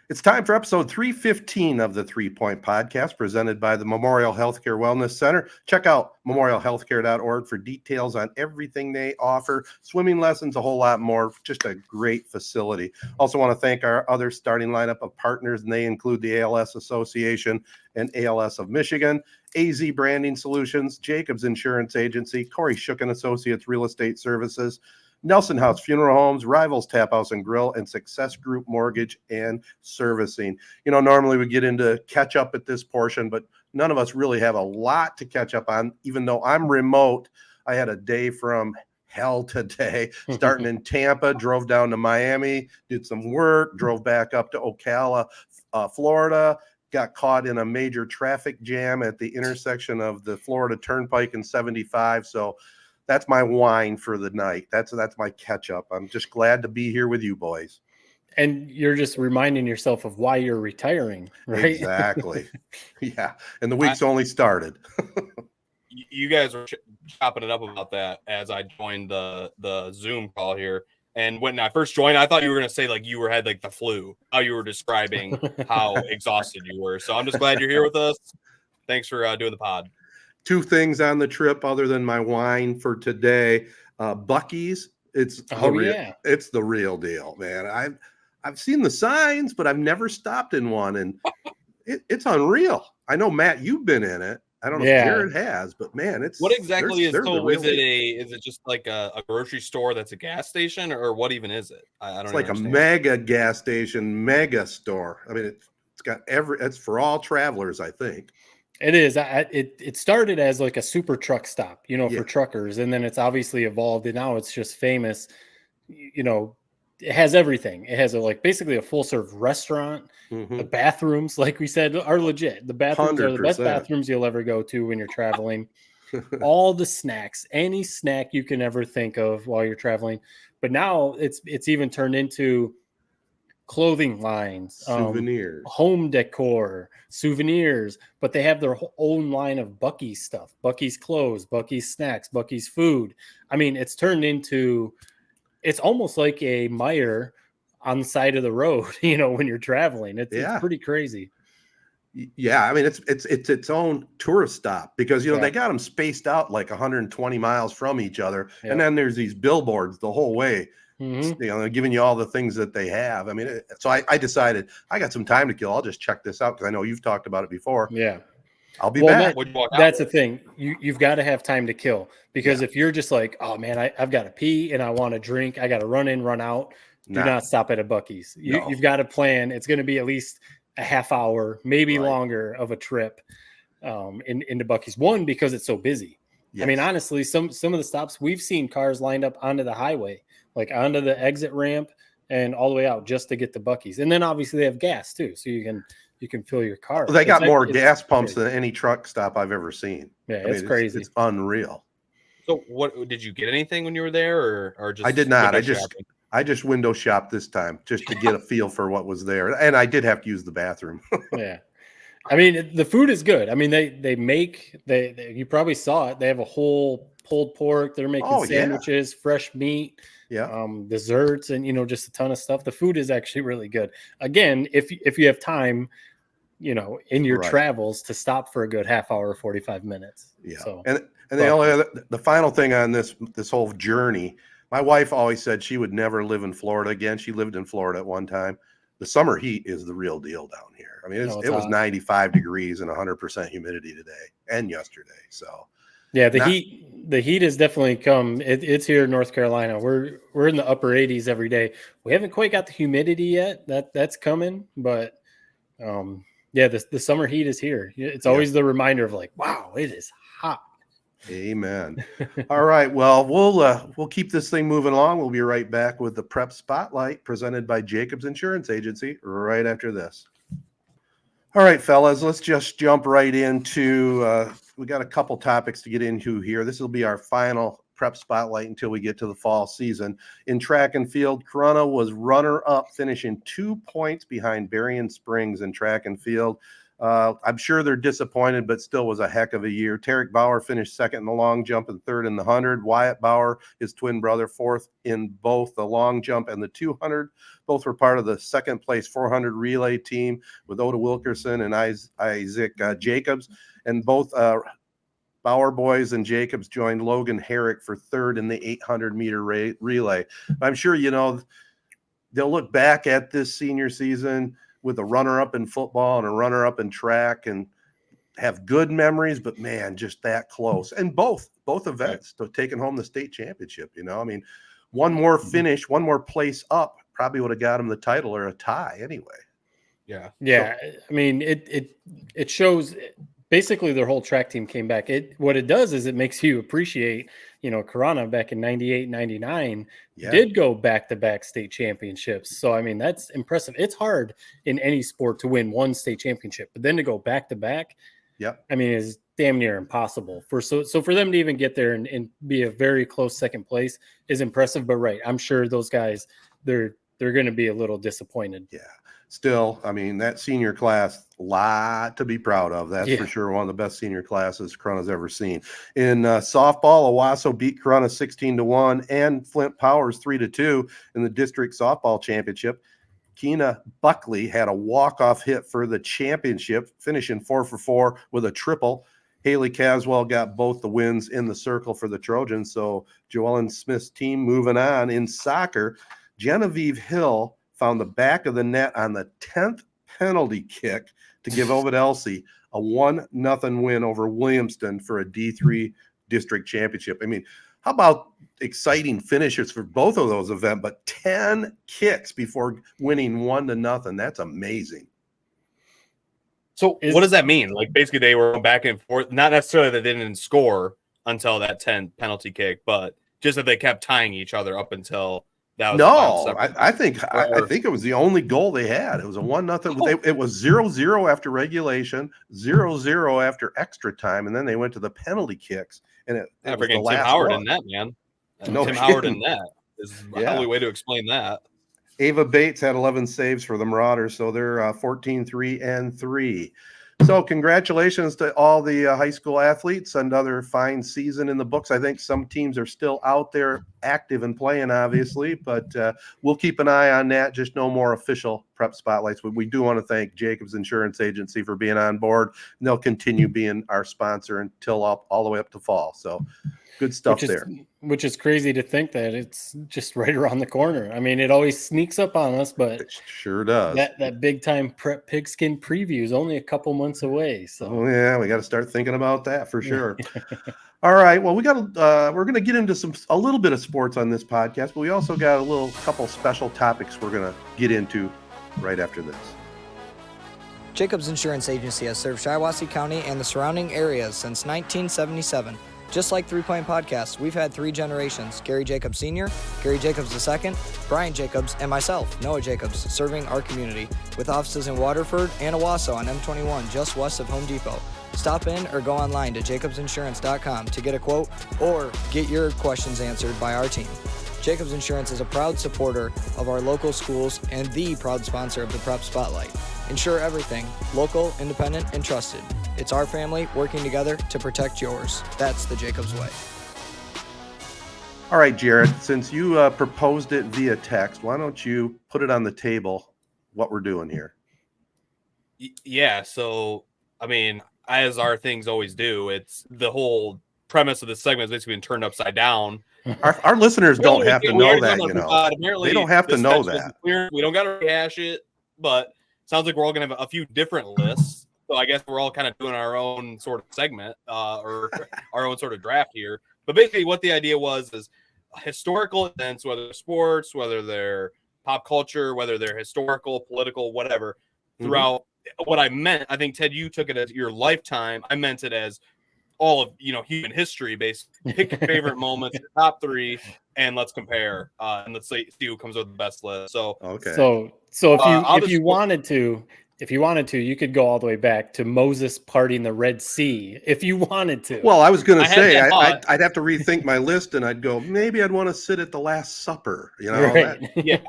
It's time for episode 315 of the 3 Point Podcast, presented by the Memorial Healthcare Wellness Center. Check out memorialhealthcare.org for details on everything they offer, swimming lessons, a whole lot more. Just a great facility. Also want to thank our other starting lineup of partners, and they include the ALS Association and ALS of Michigan, AZee Branding Solutions, Jacobs Insurance Agency, Kori and Associates Real Estate Services, Nelson House Funeral Homes, Rivals Taphouse and Grille, and Success Group Mortgage and Servicing. You know, normally we get into catch up at this portion, but none of us really have a lot to catch up on. Even though I'm remote, I had a day from hell today, starting in Tampa, drove down to Miami, did some work, drove back up to Ocala, Florida, got caught in a major traffic jam at the intersection of the Florida Turnpike and 75. So that's my wine for the night. That's my catch up. I'm just glad to be here with you boys. And you're just reminding yourself of why you're retiring, right? Exactly. Yeah. And the week's only started. You guys were chopping it up about that as I joined the Zoom call here. And when I first joined, I thought you were going to say like you had like the flu, how you were describing how exhausted you were. So I'm just glad you're here with us. Thanks for doing the pod. Two things on the trip other than my wine for today. Buc-ee's. It's the real deal, man. I've seen the signs, but I've never stopped in one, and it's unreal. I know, Matt, you've been in it. I don't know if Jared has, but man, it's what exactly is it just like a grocery store that's a gas station, or what even is it? I don't know. It's like a mega gas station, mega store. I mean, it's got it's for all travelers, I think. It is. It started as like a super truck stop, for truckers, and then it's obviously evolved, and now it's just famous. It has everything. It has basically a full serve restaurant. Mm-hmm. The bathrooms, like we said, are legit. The bathrooms 100%. Are the best bathrooms you'll ever go to when you're traveling. All the snacks, any snack you can ever think of while you're traveling. But now it's even turned into clothing lines, souvenirs, home decor, souvenirs, but they have their own line of Buc-ee's stuff, Buc-ee's clothes, Buc-ee's snacks, Buc-ee's food. I mean, it's turned into, it's almost like a Meijer on the side of the road, when you're traveling. It's pretty crazy. Yeah, I mean, it's its own tourist stop because, they got them spaced out like 120 miles from each other. Yep. And then there's these billboards the whole way. Mm-hmm. Giving you all the things that they have. I mean, so I decided I got some time to kill. I'll just check this out because I know you've talked about it before. Yeah, I'll be back. That's the thing. You've got to have time to kill because if you're just like, oh man, I've got to pee and I want to drink, I got to run in, run out. Do not stop at a Buc-ee's. You've got to plan. It's going to be at least a half hour, maybe longer of a trip into Buc-ee's. One, because it's so busy. Yes. I mean, honestly, some of the stops we've seen cars lined up onto the highway, like onto the exit ramp and all the way out just to get the Buc-ee's. And then obviously they have gas too, so you can fill your car. Well, they got more gas pumps than any truck stop I've ever seen. Yeah, it's crazy. It's unreal. So, what did you get anything when you were there, or just? I did not. I just window shopped this time just to get a feel for what was there, and I did have to use the bathroom. Yeah. I mean, the food is good. I mean, they you probably saw it. They have a whole pulled pork. They're making sandwiches, fresh meat, desserts, and just a ton of stuff. The food is actually really good. Again, if you have time, in your travels to stop for a good half hour, 45 minutes. Yeah. So, and the final thing on this whole journey, my wife always said she would never live in Florida again. She lived in Florida at one time. The summer heat is the real deal down here. I mean, it was 95 degrees and 100% humidity today and yesterday. So, yeah, the heat has definitely come. It's here in North Carolina. We're in the upper 80s every day. We haven't quite got the humidity yet. That's coming, but the summer heat is here. It's always the reminder of like, wow, it is hot. Amen. All right. Well, we'll keep this thing moving along. We'll be right back with the Prep Spotlight presented by Jacobs Insurance Agency right after this. All right, fellas, let's just jump right into we got a couple topics to get into here. This will be our final Prep Spotlight until we get to the fall season. In track and field, Corunna was runner-up, finishing 2 points behind Berrien Springs in track and field. I'm sure they're disappointed, but still was a heck of a year. Tarek Bauer finished second in the long jump and third in the 100. Wyatt Bauer, his twin brother, fourth in both the long jump and the 200. Both were part of the second place 400 relay team with Oda Wilkerson and Isaac Jacobs. And both Bauer boys and Jacobs joined Logan Herrick for third in the 800-meter relay. I'm sure, they'll look back at this senior season with a runner-up in football and a runner-up in track and have good memories, but man, just that close. And both events, so taking home the state championship, I mean, one more finish, one more place up probably would have got them the title or a tie anyway. Yeah. So, I mean, it shows basically their whole track team came back. What it does is it makes you appreciate, Corona back in 98, 99 did go back-to-back state championships. So, I mean, that's impressive. It's hard in any sport to win one state championship, but then to go back-to-back, I mean, is damn near impossible. So for them to even get there and be a very close second place is impressive, but right. I'm sure those guys, they're going to be a little disappointed. Yeah. Still, I mean, that senior class, a lot to be proud of. That's for sure one of the best senior classes Corona's ever seen. In softball, Owasso beat Corona 16-1 and Flint Powers 3-2 in the district softball championship. Keena Buckley had a walk-off hit for the championship, finishing 4 for 4 with a triple. Haley Caswell got both the wins in the circle for the Trojans. So Joellen Smith's team moving on. In soccer, Genevieve Hill found the back of the net on the 10th penalty kick to give Ovid Elsie a 1-0 win over Williamston for a D3 district championship. I mean, how about exciting finishes for both of those events, but 10 kicks before winning 1-0. That's amazing. So what does that mean? Like, basically they were back and forth, not necessarily that they didn't score until that 10 penalty kick, but just that they kept tying each other up until that was I think it was the only goal they had. It was a 1-0. It was 0-0 after regulation, 0-0 after extra time, and then they went to the penalty kicks. And it was the last Tim Howard one. in that, man. No Tim kidding. Howard in that is the only way to explain that. Ava Bates had 11 saves for the Marauders, so they're 14-3-3. So congratulations to all the high school athletes. Another fine season in the books. I think some teams are still out there active and playing, obviously, but we'll keep an eye on that. Just no more official prep spotlights. But we do want to thank Jacobs Insurance Agency for being on board, and they'll continue being our sponsor until all the way up to fall. So good stuff there. Which is crazy to think that it's just right around the corner. I mean, it always sneaks up on us, but it sure does. That big time prep pigskin preview is only a couple months away. So we got to start thinking about that for sure. All right. Well, we're going to get into a little bit of sports on this podcast, but we also got couple special topics we're going to get into right after this. Jacobs Insurance Agency has served Shiawassee County and the surrounding areas since 1977. Just like 3 Point Podcast, we've had 3 generations: Gary Jacobs Sr., Gary Jacobs II, Brian Jacobs, and myself, Noah Jacobs, serving our community with offices in Waterford and Owasso on M21, just west of Home Depot. Stop in or go online to jacobsinsurance.com to get a quote or get your questions answered by our team. Jacobs Insurance is a proud supporter of our local schools and the proud sponsor of the Prep Spotlight. Insure everything, local, independent, and trusted. It's our family working together to protect yours. That's the Jacobs way. All right, Jared, since you proposed it via text, why don't you put it on the table what we're doing here? Yeah, so, I mean, as our things always do, it's the whole premise of this segment has basically been turned upside down. Our listeners don't have to know that, They don't have to know that. We don't got to rehash it, but sounds like we're all going to have a few different lists. So I guess we're all kind of doing our own sort of segment or our own sort of draft here. But basically what the idea was is historical events, whether they're sports, whether they're pop culture, whether they're historical, political, whatever, throughout what I meant. I think, Ted, you took it as your lifetime. I meant it as all of, human history, basically. Pick your favorite moments, your top 3, and let's compare. And let's see who comes with the best list. So, okay. So if you wanted to, if you wanted to, you could go all the way back to Moses parting the Red Sea if you wanted to. Well, I was going to say I'd have to rethink my list, and I'd go, maybe I'd want to sit at the Last Supper. You know, right. Yeah.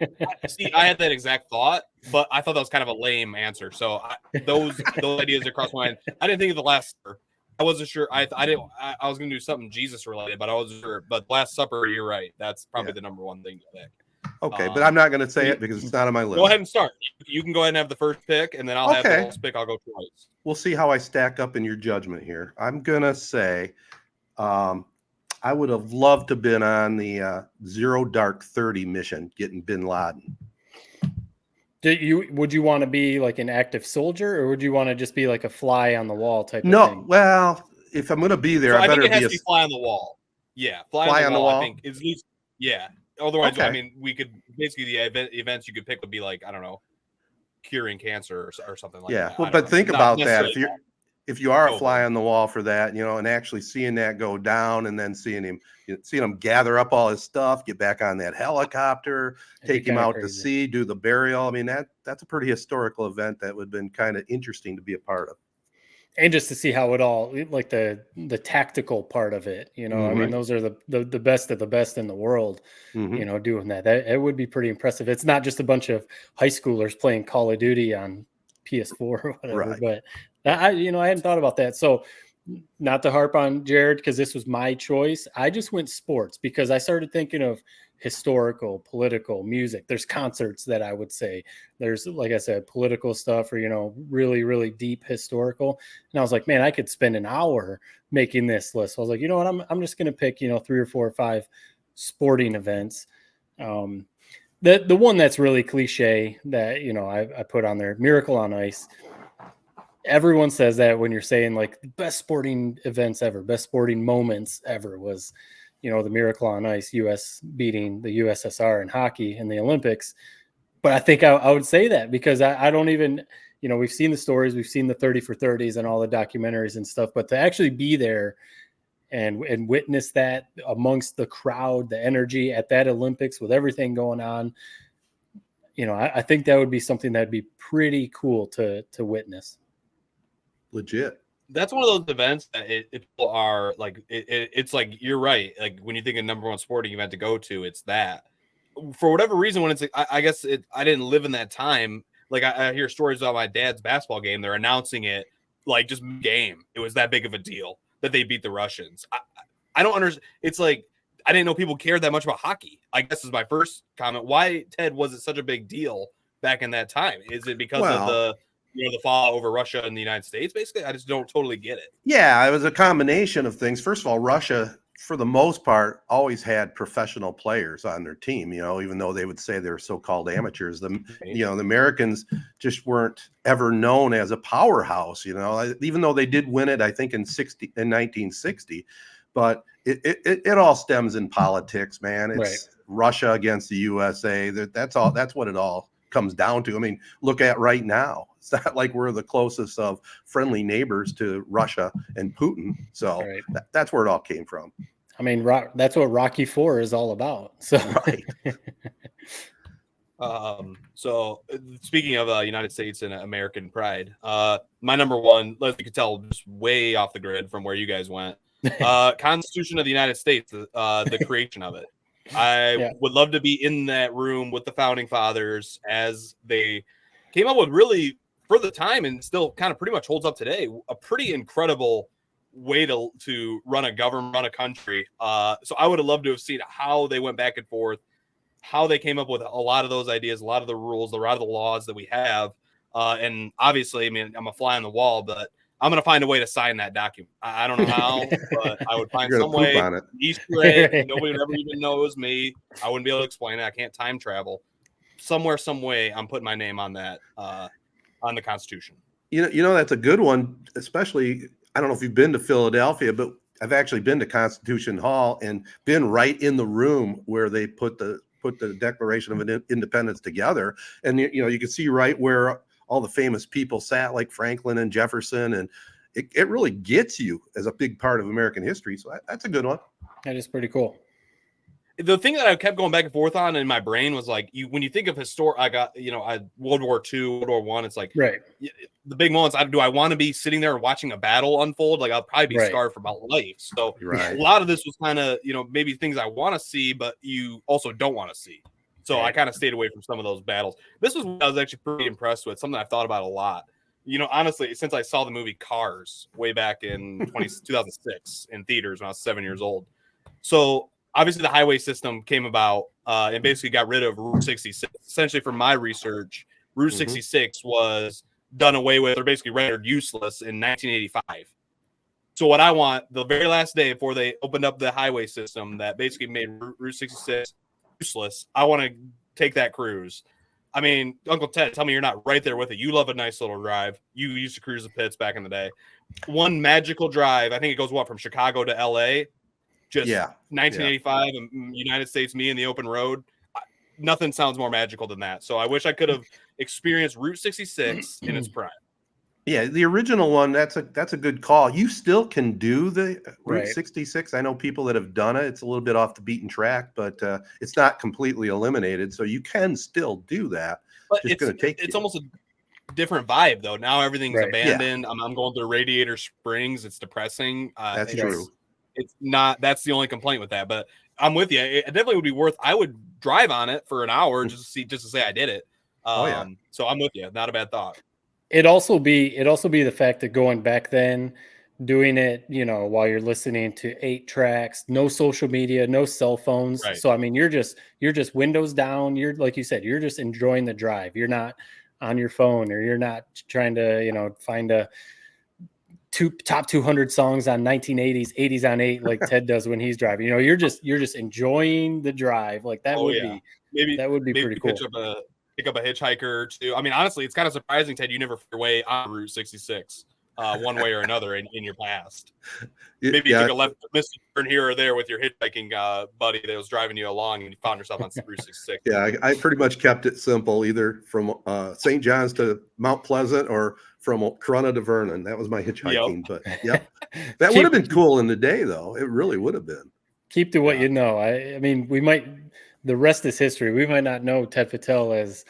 See, I had that exact thought, but I thought that was kind of a lame answer. So those ideas across my mind. I didn't think of the Last Supper. I wasn't sure. I was going to do something Jesus related, but I wasn't sure. But Last Supper, you're right. That's probably the number one thing to pick. Okay, but I'm not going to say it because it's not on my list. Go ahead and start. You can go ahead and have the first pick, and then I'll have the last pick. I'll go twice. We'll see how I stack up in your judgment here. I'm going to say I would have loved to have been on the Zero Dark 30 mission getting bin Laden. Would you want to be like an active soldier, or would you want to just be like a fly on the wall type of thing? No, well, if I'm going to be there, I better think it has be to be fly on the wall. Yeah, fly on the wall. I think is at least Otherwise, I mean, we could basically the events you could pick would be like, I don't know, curing cancer or something like that. Yeah, well, but think about that. If you are a fly on the wall for that, you know, and actually seeing that go down, and then seeing him gather up all his stuff, get back on that helicopter, take him out to sea, do the burial. I mean, that's a pretty historical event that would have been kind of interesting to be a part of. And just to see how it all, like the tactical part of it, you know, I mean, those are the best of the best in the world, you know, doing that. It would be pretty impressive. It's not just a bunch of high schoolers playing Call of Duty on PS4 or whatever, but I hadn't thought about that. So not to harp on Jared, because this was my choice. I just went sports because I started thinking of historical, political, music. There's concerts that I would say there's, like I said, political stuff or, you know, really, really deep historical. And I was like, man, I could spend an hour making this list. So I was like, you know what, I'm just going to pick, you know, 3 or 4 or 5 sporting events. The one that's really cliche that, you know, I put on there, Miracle on Ice. Everyone says that when you're saying like best sporting events ever, best sporting moments ever was, you know, the Miracle on Ice, U.S. beating the USSR in hockey in the Olympics. But I think I would say that because I don't even, you know, we've seen the stories, we've seen the 30 for 30s and all the documentaries and stuff, but to actually be there and witness that amongst the crowd, the energy at that Olympics with everything going on, you know, I think that would be something that'd be pretty cool to witness. Legit. That's one of those events that people are like, it's like, you're right. Like when you think of number one sporting event to go to, it's that. For whatever reason, when it's, I guess I didn't live in that time. Like I hear stories about my dad's basketball game. They're announcing it like just game. It was that big of a deal that they beat the Russians. I don't understand. It's like, I didn't know people cared that much about hockey. I guess is my first comment. Why, Ted, was it such a big deal back in that time? Is it because of the fallout over Russia and the United States? Basically, I just don't totally get it. Yeah, it was a combination of things. First of all, Russia, for the most part, always had professional players on their team, you know, even though they would say they're so-called amateurs. The Americans just weren't ever known as a powerhouse, you know, even though they did win it, I think in 1960, but it all stems in politics, man. It's Russia against the USA. That's what it all comes down to. I mean, look at right now. It's not like we're the closest of friendly neighbors to Russia and Putin. So that's where it all came from. I mean, that's what Rocky IV is all about. So So speaking of United States and American pride, my number one, as you could tell, just way off the grid from where you guys went. Constitution of the United States, the creation of it. I would love to be in that room with the founding fathers as they came up with, really, for the time, and still kind of pretty much holds up today, a pretty incredible way to run a government, run a country. So I would have loved to have seen how they went back and forth, how they came up with a lot of those ideas, a lot of the rules, a lot of the laws that we have. And obviously, I mean, I'm a fly on the wall, but I'm going to find a way to sign that document. I don't know how, but I would find some way. Easter egg. Nobody would ever even know it was me. I wouldn't be able to explain it. I can't time travel. Somewhere, some way, I'm putting my name on that, on the Constitution. You know, that's a good one, especially, I don't know if you've been to Philadelphia, but I've actually been to Constitution Hall and been right in the room where they put the Declaration of Independence together. And, you know, you can see right where all the famous people sat, like Franklin and Jefferson, and it really gets you as a big part of American history. So that's a good one. That is pretty cool. the thing that I kept going back and forth on in my brain was like, when you think of World War II, World War One, it's like right. The big moments. Do I want to be sitting there and watching a battle unfold? Like I'll probably be scarred for about life. So a lot of this was kind of, maybe things I want to see, but you also don't want to see. So I kind of stayed away from some of those battles. This was what I was actually pretty impressed with, something I've thought about a lot. Honestly, since I saw the movie Cars way back in 2006 in theaters when I was 7 years old. So obviously the highway system came about and basically got rid of Route 66. Essentially, from my research, Route 66 was done away with or basically rendered useless in 1985. So what I want, the very last day before they opened up the highway system that basically made Route 66 useless, I want to take that cruise. I mean, Uncle Ted, tell me you're not right there with it. You love a nice little drive. You used to cruise the pits back in the day. One magical drive. I think it goes from Chicago to LA. Just 1985 and United States, me in the open road. Nothing sounds more magical than that. So I wish I could have experienced Route 66 in its prime. Yeah, the original one, that's a good call. You still can do the Route 66. I know people that have done it. It's a little bit off the beaten track, but it's not completely eliminated. So you can still do that. But it's almost a different vibe, though. Now everything's abandoned. Yeah. I'm going through Radiator Springs. It's depressing. That's true. It's not. That's the only complaint with that. But I'm with you. It definitely would be worth. I would drive on it for an hour just to say I did it. So I'm with you. Not a bad thought. It'd also be the fact that going back then, doing it, while you're listening to 8 tracks, no social media, no cell phones. Right. So I mean, you're just windows down. You're, like you said, you're just enjoying the drive. You're not on your phone, or you're not trying to find a top 200 songs on 1980s 80s on 8 like Ted does when he's driving. You're just enjoying the drive. Like that would be pretty cool. Pick up a hitchhiker too. I mean, honestly, it's kind of surprising, Ted, you never found your way on Route 66 one way or another in your past. Maybe you took a left turn here or there with your hitchhiking buddy that was driving you along and you found yourself on Route 66. Yeah, I pretty much kept it simple, either from St. John's to Mount Pleasant or from Corunna to Vernon. That was my hitchhiking. But that would have been cool in the day, though. It really would have been. Keep to what you know. I mean, we might. The rest is history. We might not know Ted Patel as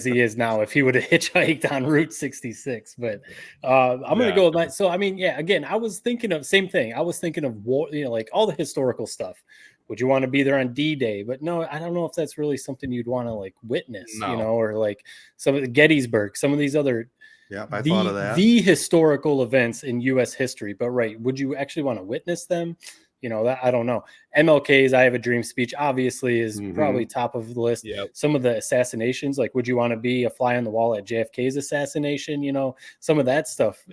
he is now if he would have hitchhiked on Route 66. But I'm going to go with that. So, I mean, again, I was thinking of same thing. I was thinking of war, like all the historical stuff. Would you want to be there on D-Day? But no, I don't know if that's really something you'd want to like witness, or like some of the Gettysburg, some of these other. Yeah, I thought of that. The historical events in U.S. history. But would you actually want to witness them? That I don't know. MLK's I Have a Dream speech obviously is probably top of the list. Yep. Some of the assassinations, like would you want to be a fly on the wall at JFK's assassination? Some of that stuff.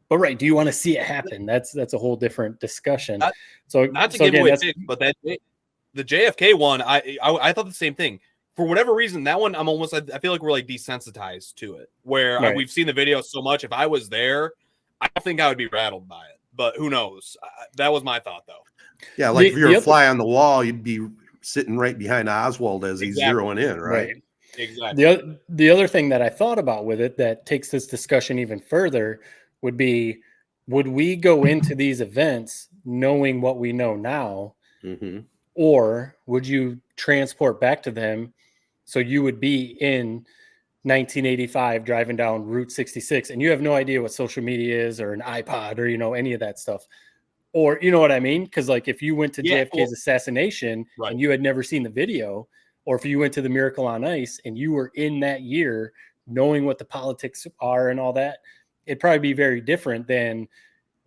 But do you want to see it happen? That's a whole different discussion. Not to give away big, but the JFK one, I thought the same thing. For whatever reason, that one I feel like we're like desensitized to it. Where we've seen the video so much. If I was there, I don't think I would be rattled by it. But who knows? That was my thought, though. Yeah, like if you're a fly on the wall, you'd be sitting right behind Oswald as he's zeroing in, right? Exactly. The other thing that I thought about with it that takes this discussion even further would be, would we go into these events knowing what we know now, or would you transport back to them so you would be in 1985 driving down Route 66 and you have no idea what social media is or an iPod or any of that stuff, or you know what I mean? Because like if you went to JFK's assassination and you had never seen the video, or if you went to the Miracle on Ice and you were in that year knowing what the politics are and all that, it'd probably be very different than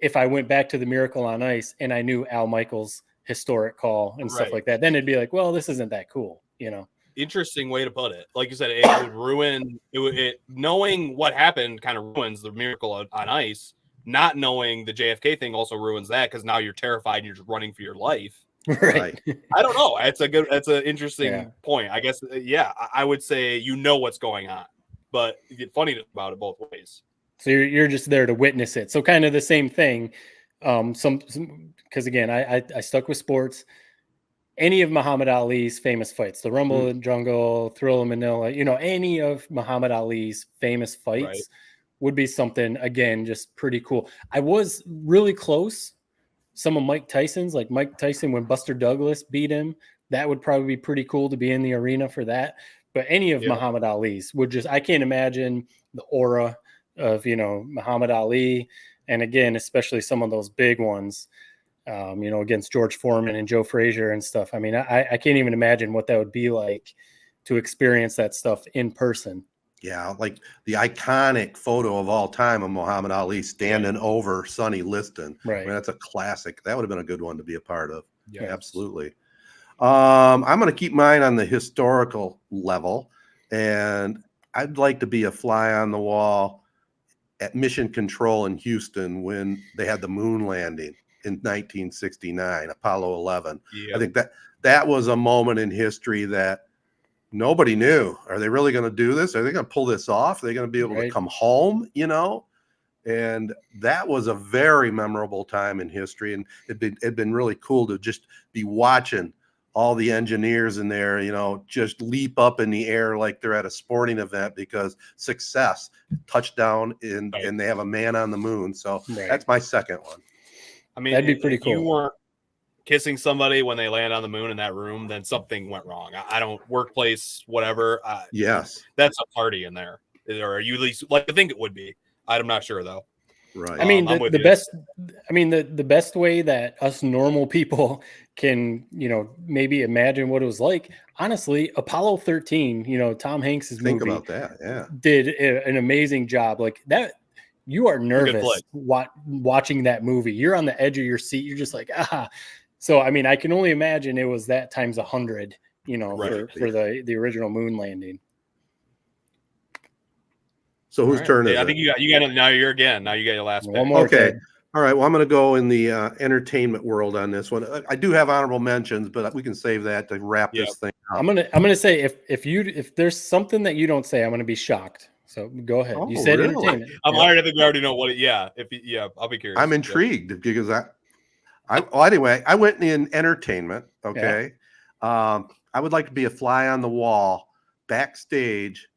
if I went back to the Miracle on Ice and I knew Al Michaels' historic call and stuff like that. Then it'd be like, well, this isn't that cool, Interesting way to put it. Like you said, it would ruin it. Knowing what happened kind of ruins the Miracle on Ice. Not knowing the JFK thing also ruins that, because now you're terrified and you're just running for your life. Right. I don't know. That's an interesting point. I guess. I would say what's going on, but you get funny about it both ways. So you're just there to witness it. So kind of the same thing. Because again, I stuck with sports. Any of Muhammad Ali's famous fights, the Rumble in the Jungle, Thrill of Manila, any of Muhammad Ali's famous fights would be something, again, just pretty cool. I was really close. Some of Mike Tyson's, like Mike Tyson when Buster Douglas beat him, that would probably be pretty cool to be in the arena for that. But any of Muhammad Ali's would just, I can't imagine the aura of, Muhammad Ali. And again, especially some of those big ones, against George Foreman and Joe Frazier and stuff. I mean, I can't even imagine what that would be like to experience that stuff in person. Yeah, like the iconic photo of all time of Muhammad Ali standing over Sonny Liston. Right. I mean, that's a classic. That would have been a good one to be a part of. Yeah, absolutely. I'm going to keep mine on the historical level, and I'd like to be a fly on the wall at Mission Control in Houston when they had the moon landing in 1969, Apollo 11. Yeah. I think that was a moment in history that nobody knew. Are they really going to do this? Are they going to pull this off? Are they going to be able to come home? And that was a very memorable time in history. And it'd been really cool to just be watching all the engineers in there, just leap up in the air like they're at a sporting event because success, touchdown, and they have a man on the moon. So that's my second one. I mean, that'd be pretty cool. You weren't kissing somebody when they land on the moon in that room, then something went wrong. I don't, workplace, whatever. Yes. That's a party in there. Or are you at least, I think it would be. I'm not sure though. Right. I mean, the best way that us normal people can, maybe imagine what it was like. Honestly, Apollo 13, Tom Hanks's movie. Think about that. Yeah. Did an amazing job. Like that. You are nervous watching that movie. You're on the edge of your seat. You're just like, So, I mean, I can only imagine it was that times 100, for the original moon landing. So whose turn is it? I think you got it. Now you got your last pick. One more. Okay. All right. Well, I'm going to go in the entertainment world on this one. I do have honorable mentions, but we can save that to wrap this thing up. I'm gonna say if there's something that you don't say, I'm gonna be shocked. So go ahead. You said really? entertainment. I'm honored. I think we already know what. I'll be curious. I'm intrigued because anyway, I went in entertainment. Okay. I would like to be a fly on the wall backstage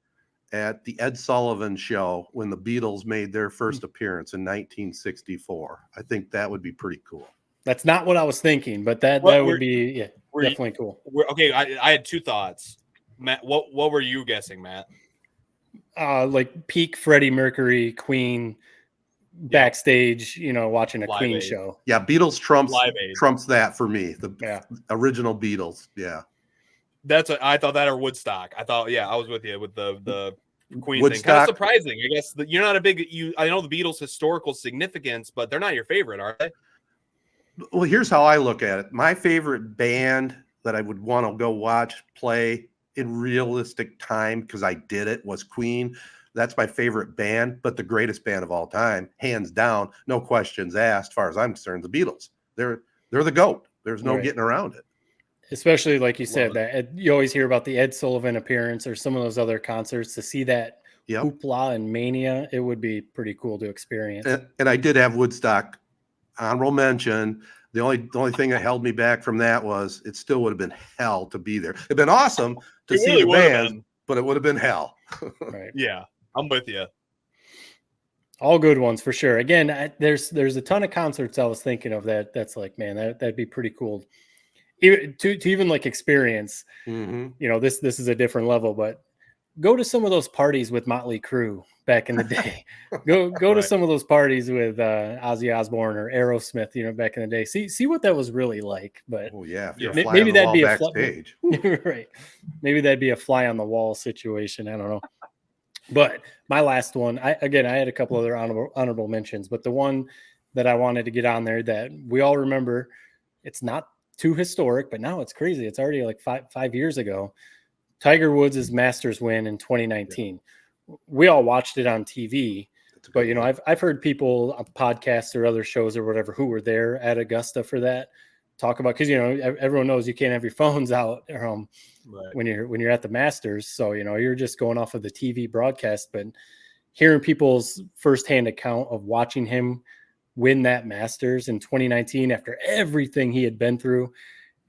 at the Ed Sullivan Show when the Beatles made their first appearance in 1964. I think that would be pretty cool. That's not what I was thinking, but that would be definitely cool. Okay, I had two thoughts. Matt, what were you guessing, Matt? Like peak Freddie Mercury, Queen, backstage, watching a Live Queen Aid. show. Yeah, Beatles trumps that for me. The original Beatles. Yeah. I thought that or Woodstock. I was with you with the Queen Woodstock. thing. Kind of surprising. I guess you're not a big I know the Beatles' historical significance, but they're not your favorite, are they? Well, here's how I look at it. My favorite band that I would want to go watch play in realistic time, because I did it, was Queen. That's my favorite band, but the greatest band of all time, hands down, no questions asked, as far as I'm concerned, the Beatles. They're the GOAT. There's no getting around it. Especially like you said, that you always hear about the Ed Sullivan appearance or some of those other concerts. To see that hoopla and mania, it would be pretty cool to experience. And I did have Woodstock honorable mention. The only thing that held me back from that was it still would have been hell to be there. It'd been awesome to see the band, but it would have been hell. Right. Yeah, I'm with you. All good ones for sure. Again, there's a ton of concerts I was thinking of that's like, man, that'd be pretty cool to even like experience. Mm-hmm. This is a different level, but go to some of those parties with Motley Crue back in the day. Go to some of those parties with Ozzy Osbourne or Aerosmith, back in the day. See what that was really like. But maybe that'd be backstage. Right. Maybe that'd be a fly on the wall situation. I don't know. But my last one, I had a couple other honorable mentions, but the one that I wanted to get on there that we all remember, it's not too historic, but now it's crazy. It's already like five years ago. Tiger Woods' Masters win in 2019. Yeah. We all watched it on TV, but I've heard people on podcasts or other shows or whatever who were there at Augusta for that talk about, because everyone knows you can't have your phones out when you're at the Masters, so you're just going off of the TV broadcast. But hearing people's firsthand account of watching him win that Masters in 2019 after everything he had been through,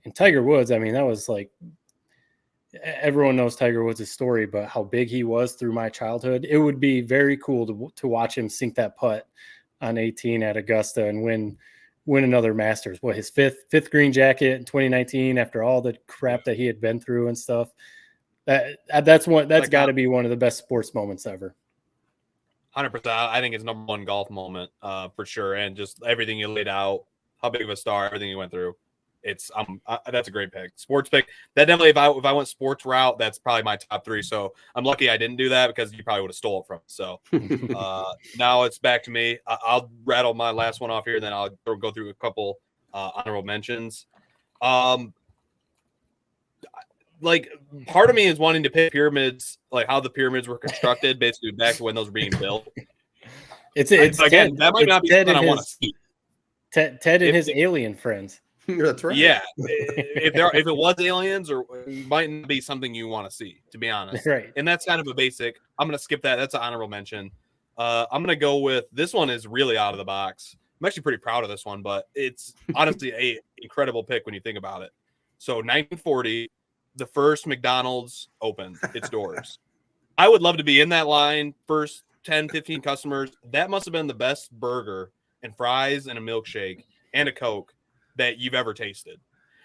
and Tiger Woods, I mean, that was like, everyone knows Tiger Woods' story, but how big he was through my childhood. It would be very cool to watch him sink that putt on 18 at Augusta and win win another Masters. What, his fifth green jacket in 2019 after all the crap that he had been through and stuff. That's got to be one of the best sports moments ever. 100%. I think it's number one golf moment for sure, and just everything you laid out, how big of a star, everything you went through. It's that's a great pick. Sports pick. That definitely, if I went sports route, that's probably my top 3. So I'm lucky I didn't do that because you probably would have stole it from me. So now it's back to me. I'll rattle my last one off here, and then I'll go through a couple honorable mentions. Like, part of me is wanting to pick pyramids, like how the pyramids were constructed, basically back to when those were being built. It's again, that might not be something I want to see. Ted and his alien friends. That's right. Yeah, if it was aliens, or it might not be something you want to see, to be honest. Right. And that's kind of a basic. I'm gonna skip that. That's an honorable mention. I'm gonna go with this one. Is really out of the box. I'm actually pretty proud of this one, but it's honestly a incredible pick when you think about it. So 1940, the first McDonald's opened its doors. I would love to be in that line, first 10, 15 customers. That must have been the best burger and fries and a milkshake and a Coke that you've ever tasted.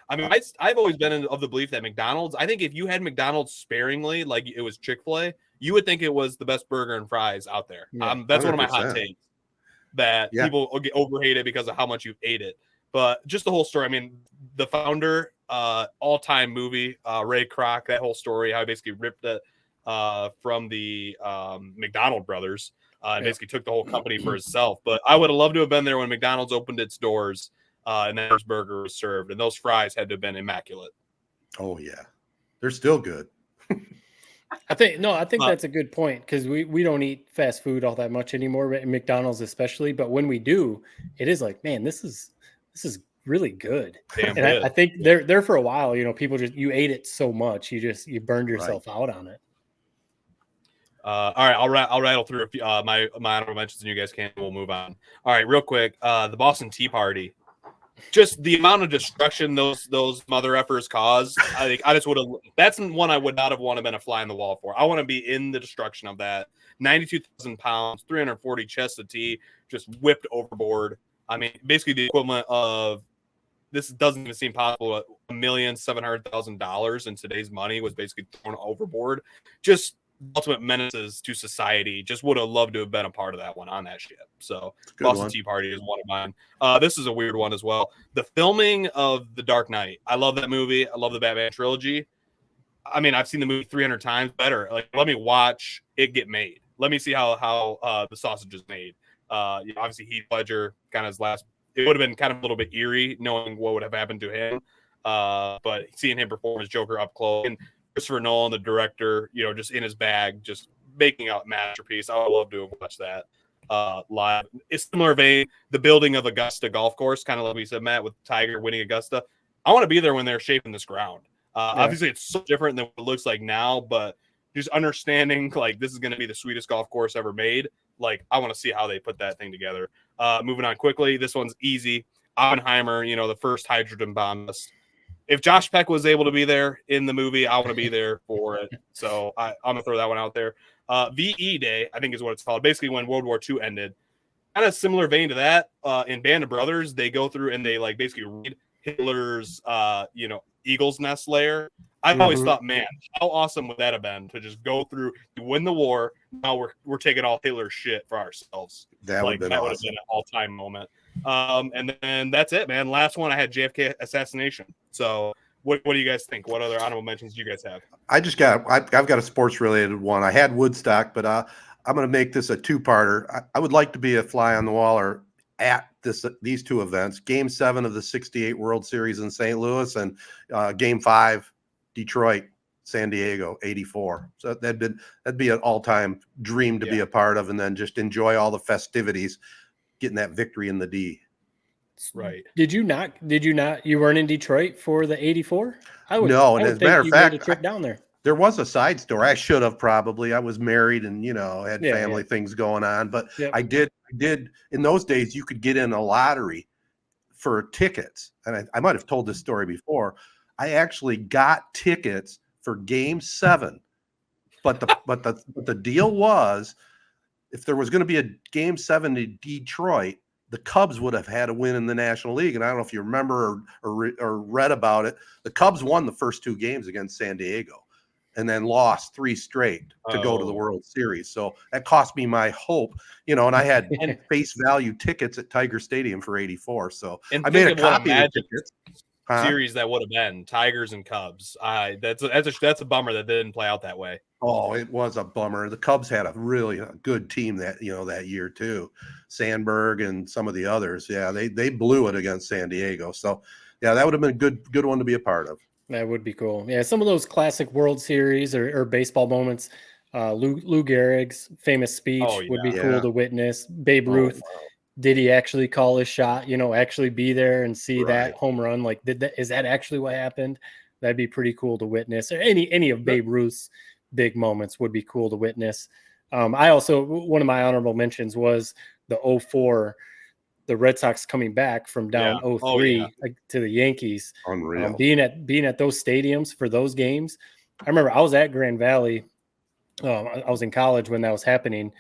I mean, I've always been of the belief that McDonald's, I think if you had McDonald's sparingly, like it was Chick-fil-A, you would think it was the best burger and fries out there. Yeah, that's 100%. One of my hot takes, that people overhate it because of how much you ate it. But just the whole story, I mean, the founder, all-time movie, Ray Kroc, that whole story, how he basically ripped it from the McDonald brothers and basically took the whole company for himself. But I would have loved to have been there when McDonald's opened its doors and that first burger was served, and those fries had to have been immaculate. Oh yeah, they're still good. I think that's a good point, because we don't eat fast food all that much anymore, McDonald's especially. But when we do, it is like, man, this is really good. Damn and good. I think there for a while, people you ate it so much, you burned yourself out on it. All right, I'll rattle through a few, my honorable mentions, and you guys can. We'll move on. All right, real quick, the Boston Tea Party. Just the amount of destruction those mother effers caused. I think I just would have. That's one I would not have wanted to been a fly on the wall for. I want to be in the destruction of that. 92,000 pounds, 340 chests of tea, just whipped overboard. I mean, basically the equivalent of, this doesn't even seem possible, $1,700,000 in today's money was basically thrown overboard. Just ultimate menaces to society. Just would have loved to have been a part of that one on that ship. So Boston Tea Party is one of mine. This is a weird one as well. The filming of The Dark Knight. I love that movie. I love the Batman trilogy. I mean, I've seen the movie 300 times. Better. Like, let me watch it get made. Let me see how the sausage is made. Obviously Heath Ledger, kind of his last. It would have been kind of a little bit eerie knowing what would have happened to him. But seeing him perform as Joker up close, and Christopher Nolan, the director, just in his bag, just making a masterpiece. I would love to have watched that live. It's similar vein, the building of Augusta golf course, kind of like we said, Matt, with Tiger winning Augusta. I want to be there when they're shaping this ground. Obviously, it's so different than what it looks like now, but just understanding, like, this is going to be the sweetest golf course ever made. Like, I want to see how they put that thing together. Moving on quickly, this one's easy. Oppenheimer, the first hydrogen bomb. If Josh Peck was able to be there in the movie, I want to be there for it. So I'm going to throw that one out there. VE Day, I think is what it's called. Basically, when World War II ended. Kind of similar vein to that. In Band of Brothers, they go through and they basically read Hitler's, Eagle's Nest lair. I've always thought, man, how awesome would that have been to just go through, win the war. Now we're taking all Hitler's shit for ourselves. That would have been an all-time moment. And then that's it, man. Last one, I had JFK assassination. So what do you guys think? What other honorable mentions do you guys have? I've got a sports related one. I had Woodstock, but I'm going to make this a two-parter. I would like to be a fly on the wall or at these two events, Game 7 of the 68 World Series in St. Louis and Game 5, Detroit, San Diego, 84. So that'd be an all-time dream to be a part of, and then just enjoy all the festivities, getting that victory in the D. Right. Did you not, you weren't in Detroit for the 84? No, and as a matter of fact, made a trip down there. There was a side story. I should have probably. I was married and, had family things going on. But I did. In those days, you could get in a lottery for tickets. And I might have told this story before. I actually got tickets for Game 7. But the deal was, if there was going to be a Game 7 in Detroit, the Cubs would have had a win in the National League. And I don't know if you remember or read about it. The Cubs won the first 2 games against San Diego and then lost 3 straight to go to the World Series. So that cost me my hope, and I had face value tickets at Tiger Stadium for 84. So I made a copy of the tickets. Series that would have been Tigers and Cubs. That's a bummer that didn't play out that way. Oh, it was a bummer. The Cubs had a really good team that year too. Sandberg and some of the others. Yeah, they blew it against San Diego. So yeah, that would have been a good one to be a part of. That would be cool. Yeah, some of those classic World Series or baseball moments. Lou Gehrig's famous speech would be cool to witness. Babe Ruth. Wow. Did he actually call his shot, actually be there and see that home run? Like, is that actually what happened? That'd be pretty cool to witness. Or any of Babe Ruth's big moments would be cool to witness. I also, one of my honorable mentions was the 2004, the Red Sox coming back from down 0-3 to the Yankees. Unreal. Being at those stadiums for those games. I remember I was at Grand Valley. I was in college when that was happening.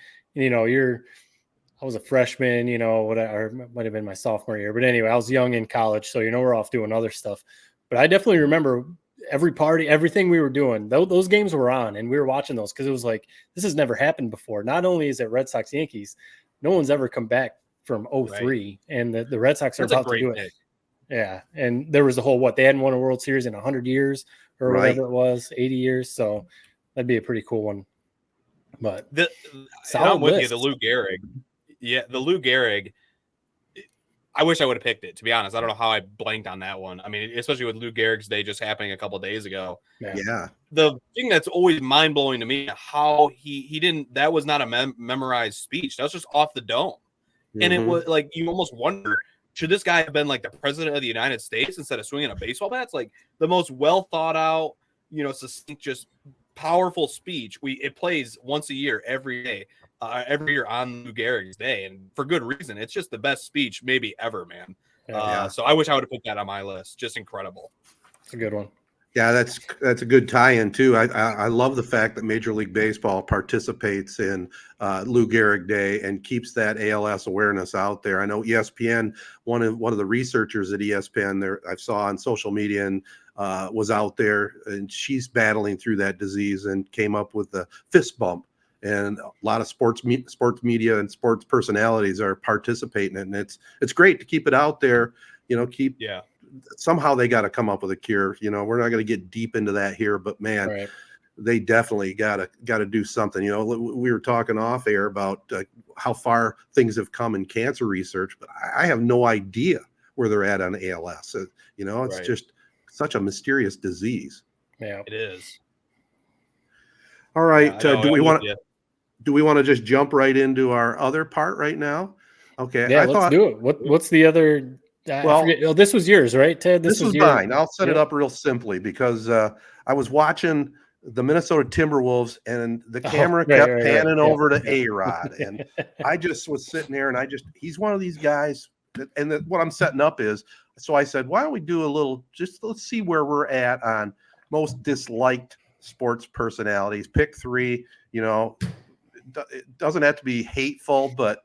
I was a freshman, or it might have been my sophomore year. But anyway, I was young in college, so we're off doing other stuff. But I definitely remember every party, everything we were doing. Those games were on, and we were watching those because it was like, this has never happened before. Not only is it Red Sox Yankees, no one's ever come back from 0-3, and the Red Sox are about to do it. Yeah, and there was the whole they hadn't won a World Series in 100 years or whatever it was, 80 years. So that'd be a pretty cool one. But I'm with you, the Lou Gehrig. Yeah, the Lou Gehrig. I wish I would have picked it, to be honest. I don't know how I blanked on that one. I mean, especially with Lou Gehrig's day just happening a couple of days ago. Yeah. The thing that's always mind-blowing to me, how he didn't – that was not a memorized speech. That was just off the dome. Mm-hmm. And it was like you almost wonder, should this guy have been like the president of the United States instead of swinging a baseball bat? It's like the most well-thought-out, succinct, just powerful speech. It plays once a year, every day. Every year on Lou Gehrig's day, and for good reason. It's just the best speech maybe ever, man. So I wish I would have put that on my list. Just incredible. It's a good one. Yeah, that's a good tie-in too. I love the fact that Major League Baseball participates in Lou Gehrig Day and keeps that ALS awareness out there. I know ESPN, one of the researchers at ESPN there I saw on social media and was out there, and she's battling through that disease and came up with the fist bump. And a lot of sports media and sports personalities are participating in it. And it's great to keep it out there, somehow they got to come up with a cure. We're not going to get deep into that here, but man, they definitely got to do something. We were talking off air about how far things have come in cancer research, but I have no idea where they're at on ALS. It's just such a mysterious disease. Yeah, it is. All right. Do we want to just jump right into our other part right now? Okay. Yeah, let's do it. What's the other? This was yours, right, Ted? This was mine. I'll set it up real simply because I was watching the Minnesota Timberwolves and the camera kept panning over to A-Rod. And I just was sitting there and he's one of these guys. And what I'm setting up is, so I said, why don't we do let's see where we're at on most disliked sports personalities. Pick 3, it doesn't have to be hateful, but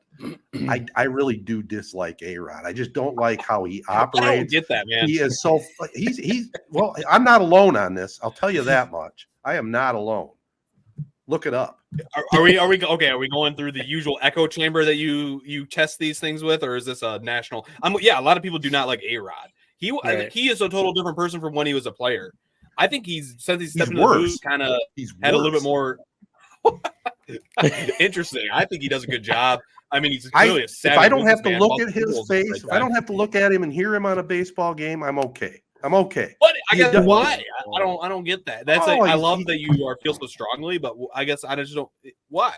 I really do dislike A-Rod. I just don't like how he operates. I don't get that, man. He is so he's well, I'm not alone on this. I'll tell you that much. I am not alone. Look it up. Are we okay? Are we going through the usual echo chamber that you test these things with, or is this a national? A lot of people do not like A-Rod. He is a total different person from when he was a player. I think since he's stepped into the booth, kind of had a little bit more interesting. I think he does a good job. I mean, he's clearly a savvy. If I don't have to look at his face, if I don't have to look at him and hear him on a baseball game, I'm okay. But I guess why? I don't get that. That's I love that you feel so strongly, but I guess I just don't. Why?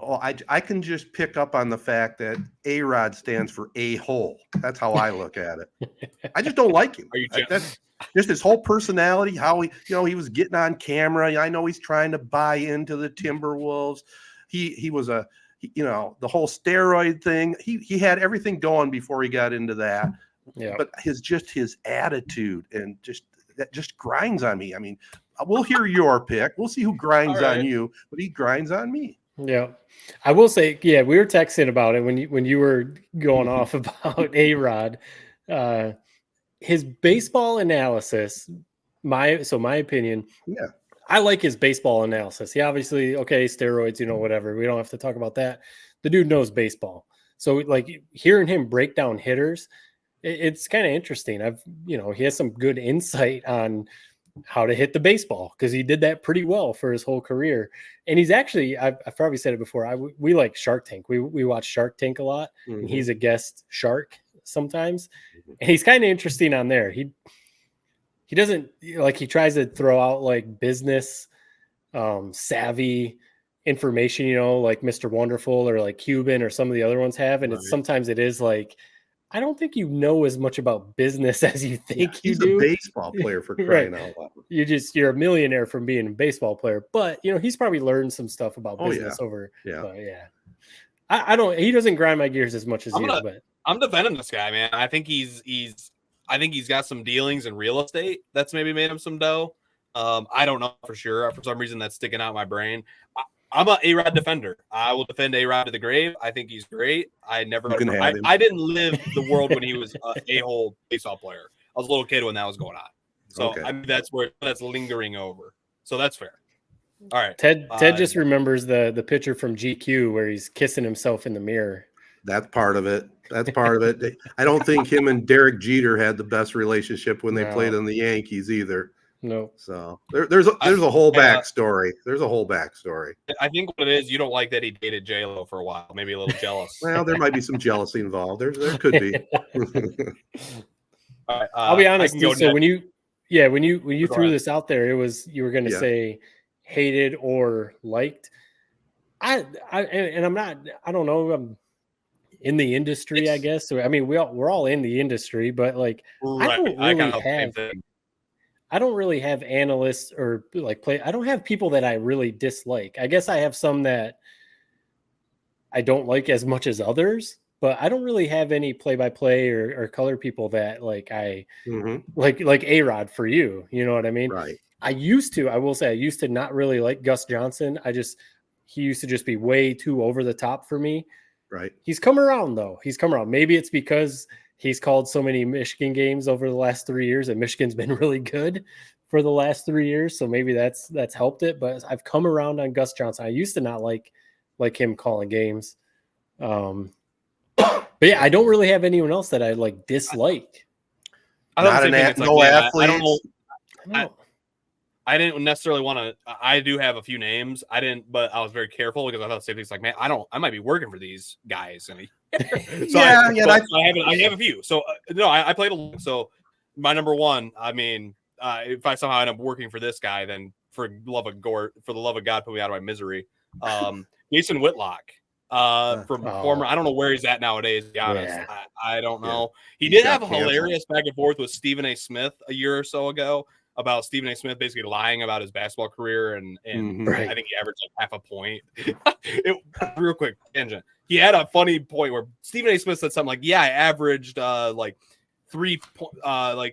Oh, I can just pick up on the fact that A-Rod stands for a-hole. That's how I look at it. I just don't like him. Are you That's just his whole personality, how he was getting on camera. I know he's trying to buy into the Timberwolves. He was the whole steroid thing. He had everything going before he got into that. Yeah. But his attitude and that just grinds on me. I mean, we'll hear your pick. We'll see who grinds on you, but he grinds on me. Yeah. I will say, yeah, we were texting about it when you were going off about A-Rod. His baseball analysis, my opinion, Yeah. I like his baseball analysis. He obviously, okay, steroids, whatever. We don't have to talk about that. The dude knows baseball. So like hearing him break down hitters, it's kind of interesting. He has some good insight on how to hit the baseball because he did that pretty well for his whole career. And he's actually, I've probably said it before. We like Shark Tank. We watch Shark Tank a lot, and he's a guest shark sometimes. And he's kind of interesting on there. He doesn't like, he tries to throw out like business savvy information, like Mr. Wonderful or like Cuban or some of the other ones have. And sometimes it is like, I don't think you know as much about business as you think you do. He's a baseball player for crying out loud. You're a millionaire from being a baseball player, but he's probably learned some stuff about business over. Yeah. But I don't, he doesn't grind my gears as much as you, but I'm defending this guy, man. I think he's got some dealings in real estate that's maybe made him some dough. I don't know for sure. For some reason, that's sticking out in my brain. I'm a A-Rod defender. I will defend A-Rod to the grave. I think he's great. I didn't live the world when he was an a-hole baseball player. I was a little kid when that was going on. So I mean, that's where that's lingering over. So that's fair. All right. Ted just remembers the picture from GQ where he's kissing himself in the mirror. That's part of it. I don't think him and Derek Jeter had the best relationship when they played in the Yankees either. No. So there's a whole backstory. There's a whole backstory. I think what it is, you don't like that he dated J-Lo for a while. Maybe a little jealous. Well, there might be some jealousy involved. There could be. All right, I'll be honest. So when you threw this out there, you were going to say hated or liked. I'm in the industry, I guess. So I mean, we're all in the industry, but like I don't really have analysts or I don't have people that I really dislike. I guess I have some that I don't like as much as others, but I don't really have any play-by-play or color people that like like A-Rod for you. You know what I mean? Right. I will say I used to not really like Gus Johnson. He used to just be way too over the top for me. Right. He's come around though. Maybe it's because he's called so many Michigan games over the last 3 years, and Michigan's been really good for the last 3 years. So maybe that's helped it. But I've come around on Gus Johnson. I used to not like him calling games. But yeah, I don't really have anyone else that I dislike. I didn't necessarily want to. I do have a few names. But I was very careful because I thought safety's like, man, I might be working for these guys. And I have a few. So I played a lot. So my number one, I mean, if I somehow end up working for this guy, then for the love of God, put me out of my misery. Jason Whitlock, from former, I don't know where he's at nowadays, to be honest. Yeah. I don't know. He did have a hilarious back and forth with Stephen A. Smith a year or so ago about Stephen A. Smith basically lying about his basketball career, and I think he averaged half a point. Real quick tangent. He had a funny point where Stephen A. Smith said something like, "Yeah, I averaged 3 points. I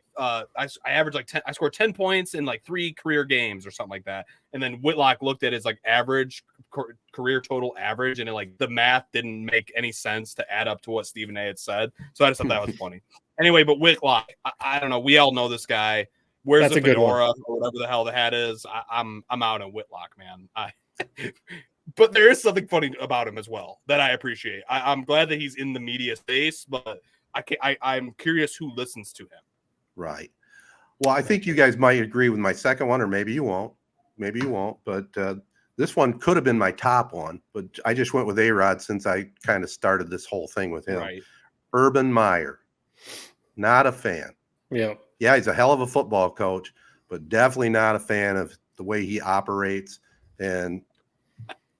averaged 10. I scored 10 points in 3 career games or something like that." And then Whitlock looked at his average career total average, and the math didn't make any sense to add up to what Stephen A. had said. So I just thought that was funny. Anyway, but Whitlock, I don't know. We all know this guy. Where's the fedora or whatever the hell the hat is? I'm out on Whitlock, man. But there is something funny about him as well that I appreciate. I'm glad that he's in the media space, but I'm curious who listens to him. Right. Well, I think you guys might agree with my second one, or maybe you won't. But this one could have been my top one, but I just went with A-Rod since I kind of started this whole thing with him. Right. Urban Meyer. Not a fan. Yeah. Yeah, he's a hell of a football coach, but definitely not a fan of the way he operates, and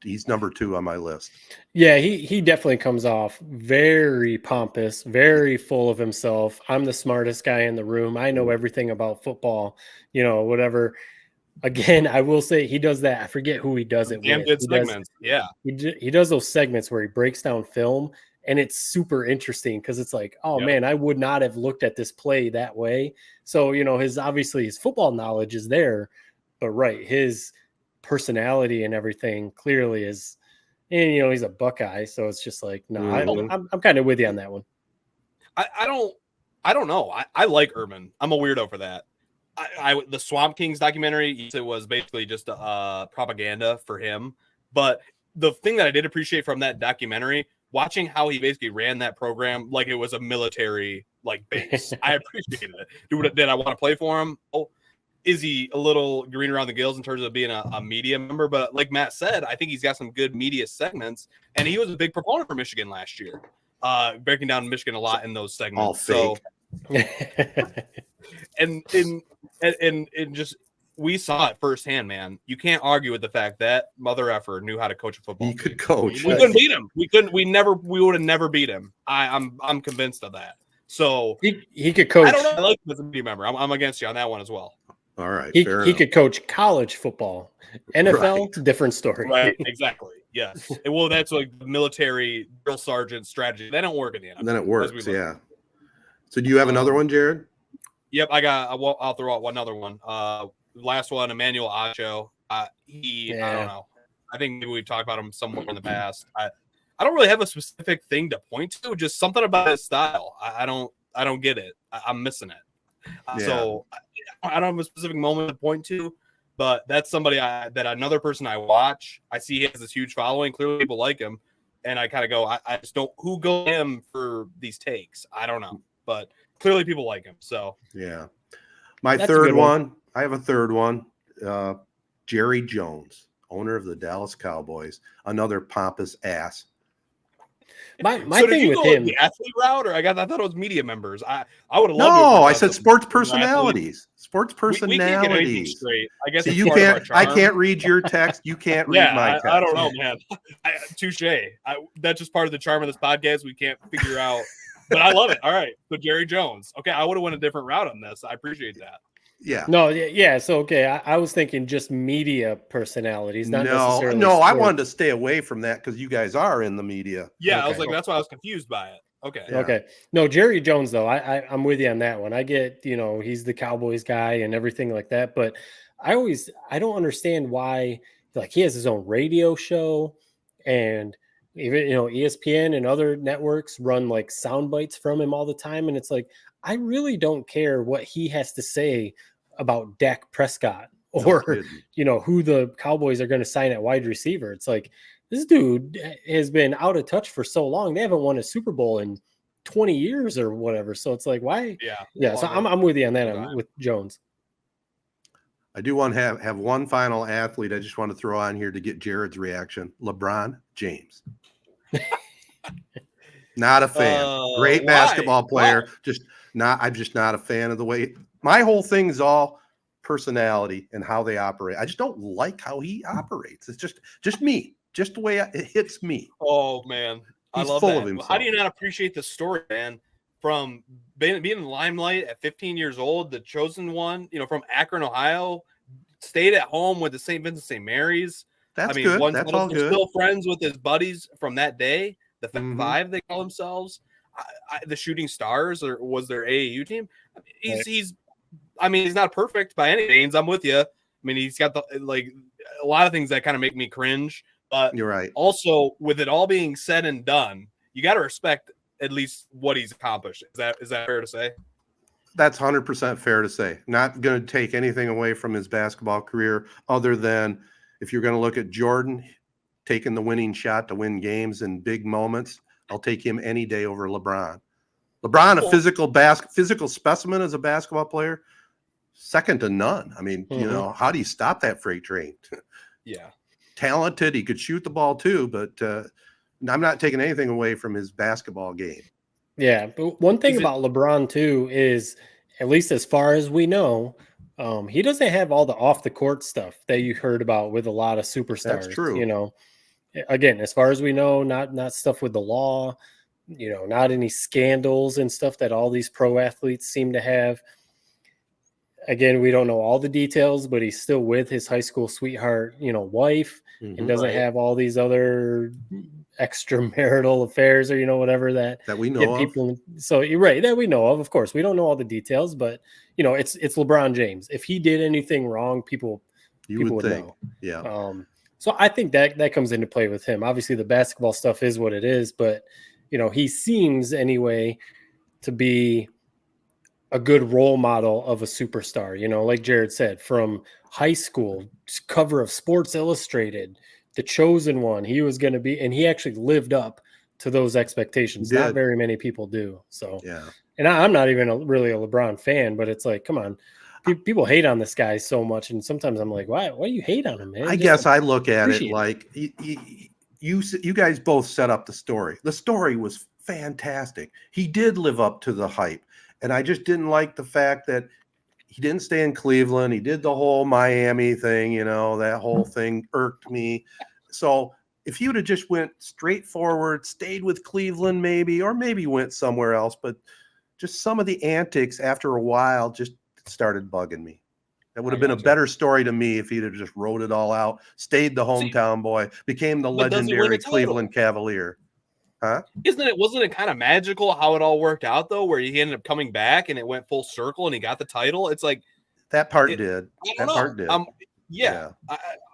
he's number 2 on my list. Yeah, he definitely comes off very pompous, very full of himself. I'm the smartest guy in the room. I know everything about football, whatever. Again, I will say he does that. I forget who he does it with. Good segments. He does those segments where he breaks down film, and it's super interesting because it's like, oh man, I would not have looked at this play that way. So, his football knowledge is there, but his personality and everything clearly is And he's a Buckeye, so it's just like, no, Mhm. I'm kind of with you on that one. I don't know. I like Urban. I'm a weirdo for that. The Swamp Kings documentary, it was basically just propaganda for him. But the thing that I did appreciate from that documentary, watching how he basically ran that program like it was a military base, I appreciated it. Did I want to play for him? Oh, is he a little green around the gills in terms of being a media member? But like Matt said, I think he's got some good media segments, and he was a big proponent for Michigan last year, breaking down Michigan a lot in those segments. All fake. And just we saw it firsthand, man. You can't argue with the fact that mother effer knew how to coach a football. He could coach. We couldn't beat him. We would have never beat him. I'm convinced of that. So he could coach. I don't know. I like him as a media member. I'm against you on that one as well. All right. He could coach college football. NFL, different story. Right. Exactly. Yes. Well, that's like the military drill sergeant strategy. They don't work in the NFL. Then it works. Yeah. So do you have another one, Jared? Yep. I'll throw out one other one. Last one, Emmanuel Acho. I don't know. I think maybe we've talked about him somewhere in the past. I don't really have a specific thing to point to. Just something about his style. I don't get it. I'm missing it. So I don't have a specific moment to point to, but that's somebody that another person I watch. I see he has this huge following. Clearly, people like him, and I kind of go, I just don't. Who go him for these takes? I don't know, but clearly people like him. So yeah, my That's third one. I have a third one. Jerry Jones, owner of the Dallas Cowboys, another pompous ass. My so thing with him, the athlete route, or I thought it was media members. I would have loved. No, I said sports personalities. Sports personalities. We can't get anything straight. I guess so you can't. I can't read your text. You can't read my text. I don't know, man. Touche. That's just part of the charm of this podcast. We can't figure out, but I love it. All right, so Jerry Jones. Okay, I would have went a different route on this. I appreciate that. Yeah. No, yeah. So okay, I was thinking just media personalities, not necessarily. No, I wanted to stay away from that because you guys are in the media. Yeah, okay. I was like, that's why I was confused by it. Okay. Yeah. Okay. No, Jerry Jones though, I'm with you on that one. I get, he's the Cowboys guy and everything like that, but I don't understand why he has his own radio show, and even ESPN and other networks run sound bites from him all the time, and it's like I really don't care what he has to say about Dak Prescott or who the Cowboys are going to sign at wide receiver. It's like this dude has been out of touch for so long. They haven't won a Super Bowl in 20 years or whatever. So it's like, why? Yeah. So I'm with you on that with Jones. I do want to have one final athlete I just want to throw on here to get Jared's reaction. LeBron James. Not a fan. Great basketball player. I'm just not a fan of the way. My whole thing is all personality and how they operate. I just don't like how he operates. It's just me. Just the way it hits me. Oh man, I love full that. of himself. How do you not appreciate the story, man? From being in the limelight at 15 years old, the chosen one, from Akron, Ohio, stayed at home with the St. Vincent St. Mary's. That's good. That's all good. Still friends with his buddies from that day. The Five, they call themselves. The Shooting Stars, or was their AAU team? He's not perfect by any means. I'm with you. I mean, he's got a lot of things that kind of make me cringe. But you're right. Also, with it all being said and done, you got to respect at least what he's accomplished. Is that fair to say? That's 100% fair to say. Not going to take anything away from his basketball career, other than if you're going to look at Jordan taking the winning shot to win games in big moments, I'll take him any day over LeBron. LeBron, a physical specimen as a basketball player, second to none. I mean, how do you stop that freight train? Yeah. Talented. He could shoot the ball too, but I'm not taking anything away from his basketball game. Yeah. But one thing about LeBron too is, at least as far as we know, he doesn't have all the off the court stuff that you heard about with a lot of superstars. That's true. Again, as far as we know, not stuff with the law, not any scandals and stuff that all these pro athletes seem to have. Again, we don't know all the details, but he's still with his high school sweetheart, wife, and doesn't have all these other extramarital affairs or, whatever that we know of. So you're right, that we know of. Of course, we don't know all the details, but it's LeBron James. If he did anything wrong, people would think. Know. Yeah. So I think that comes into play with him. Obviously, the basketball stuff is what it is, but he seems anyway to be a good role model of a superstar. Like Jared said, from high school, cover of Sports Illustrated, the chosen one, he was going to be, and he actually lived up to those expectations. Not very many people do. So, yeah. And I'm not even really a LeBron fan, but it's like, come on, people hate on this guy so much, and sometimes I'm like, why do you hate on him, man? I guess I look at it like you guys both set up the story. The story was fantastic. He did live up to the hype, and I just didn't like the fact that he didn't stay in Cleveland. He did the whole Miami thing, that whole thing irked me. So if he would have just went straight forward, stayed with Cleveland or maybe went somewhere else, but just some of the antics after a while just started bugging me. That would have been a better story to me if he'd have just wrote it all out, stayed the hometown boy, became the legendary Cleveland Cavalier. Huh? Wasn't it kind of magical how it all worked out though, where he ended up coming back and it went full circle and he got the title? It's like that part did. Yeah.